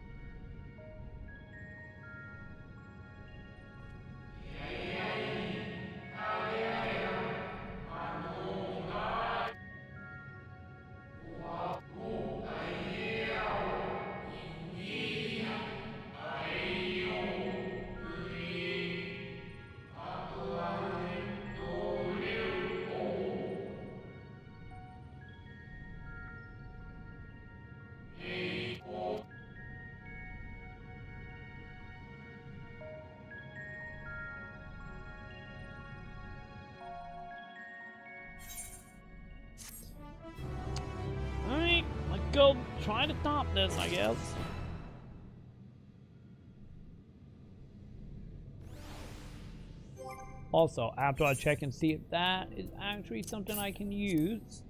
Alright, let's go try to top this, I guess. Also, after I check and see if that is actually something I can use.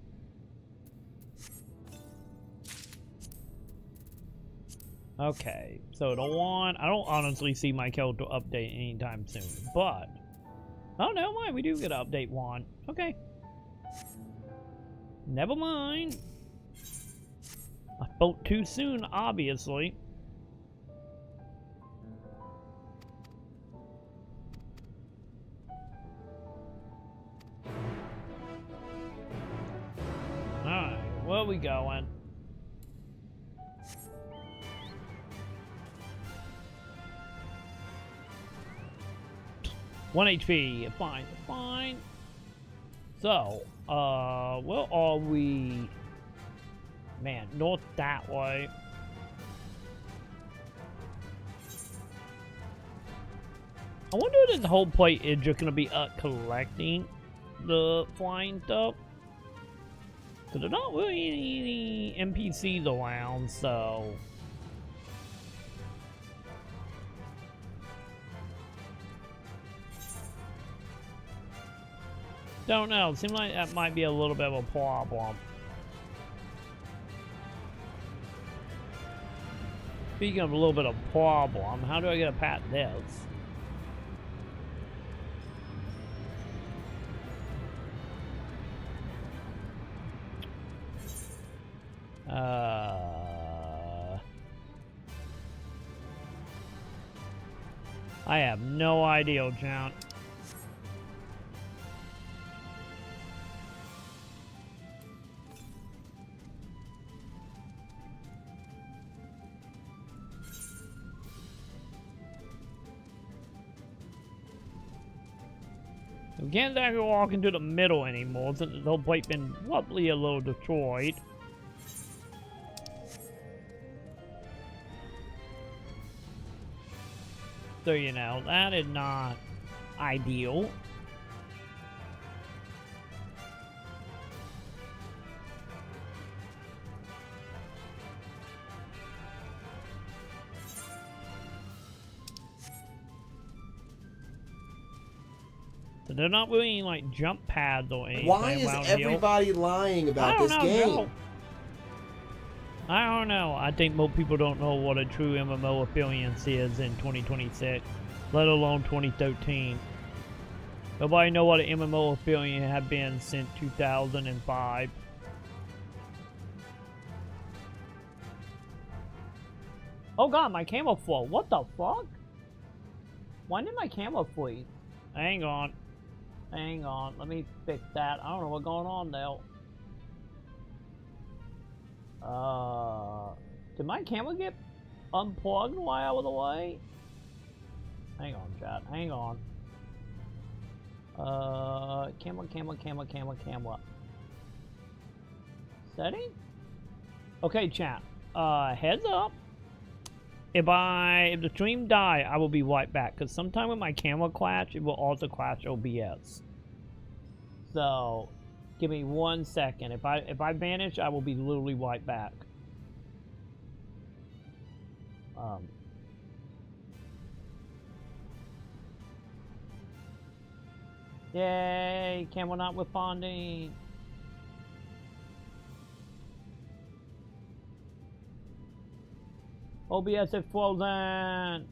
Okay, so the one, I don't honestly see my character update anytime soon, but... Oh, never mind, we do get an update one. Okay. Never mind. I spoke too soon, obviously. Alright, where are we going? One HP, fine, fine. So, where are we? Man, north that way. I wonder if this whole plate is just gonna be collecting the flying stuff. Cause there's not really any NPCs around, so. Don't know. Seems like that might be a little bit of a problem. Speaking of a little bit of problem, how do I get past this? I have no idea, John. We can't actually walk into the middle anymore since the whole plate's been roughly a little destroyed. So, you know, that is not ideal. So they're not really any, like, jump pads or anything. Why is everybody lying about this game? No. I don't know. I think most people don't know what a true MMO experience is in 2026, let alone 2013. Nobody know what an MMO experience have been since 2005. Oh god, my camera flow. What the fuck? Why did my camera freeze? Hang on. Hang on. Let me fix that. I don't know what's going on now. Did my camera get unplugged while I was away? Hang on, chat. Hang on. Camera. Setting? Okay, chat. Heads up. If the stream die, I will be right back. Because sometime when my camera clash, it will also clash OBS. So, give me 1 second. If I vanish, I will be literally right back. Yay! Camera not responding. OBS is frozen.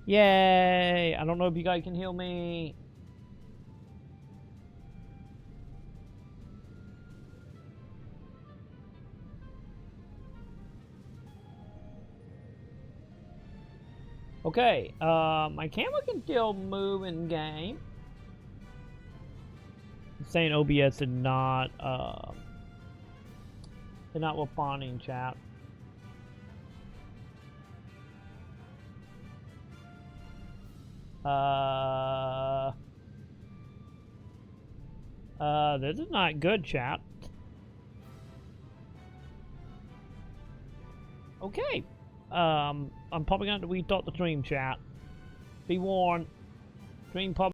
Yay! I don't know if you guys can hear me. Okay, my camera can still move in game. It's saying OBS did not responding, chat. This is not good, chat. Okay. I'm probably going to restart the stream, chat. Be warned. Stream probably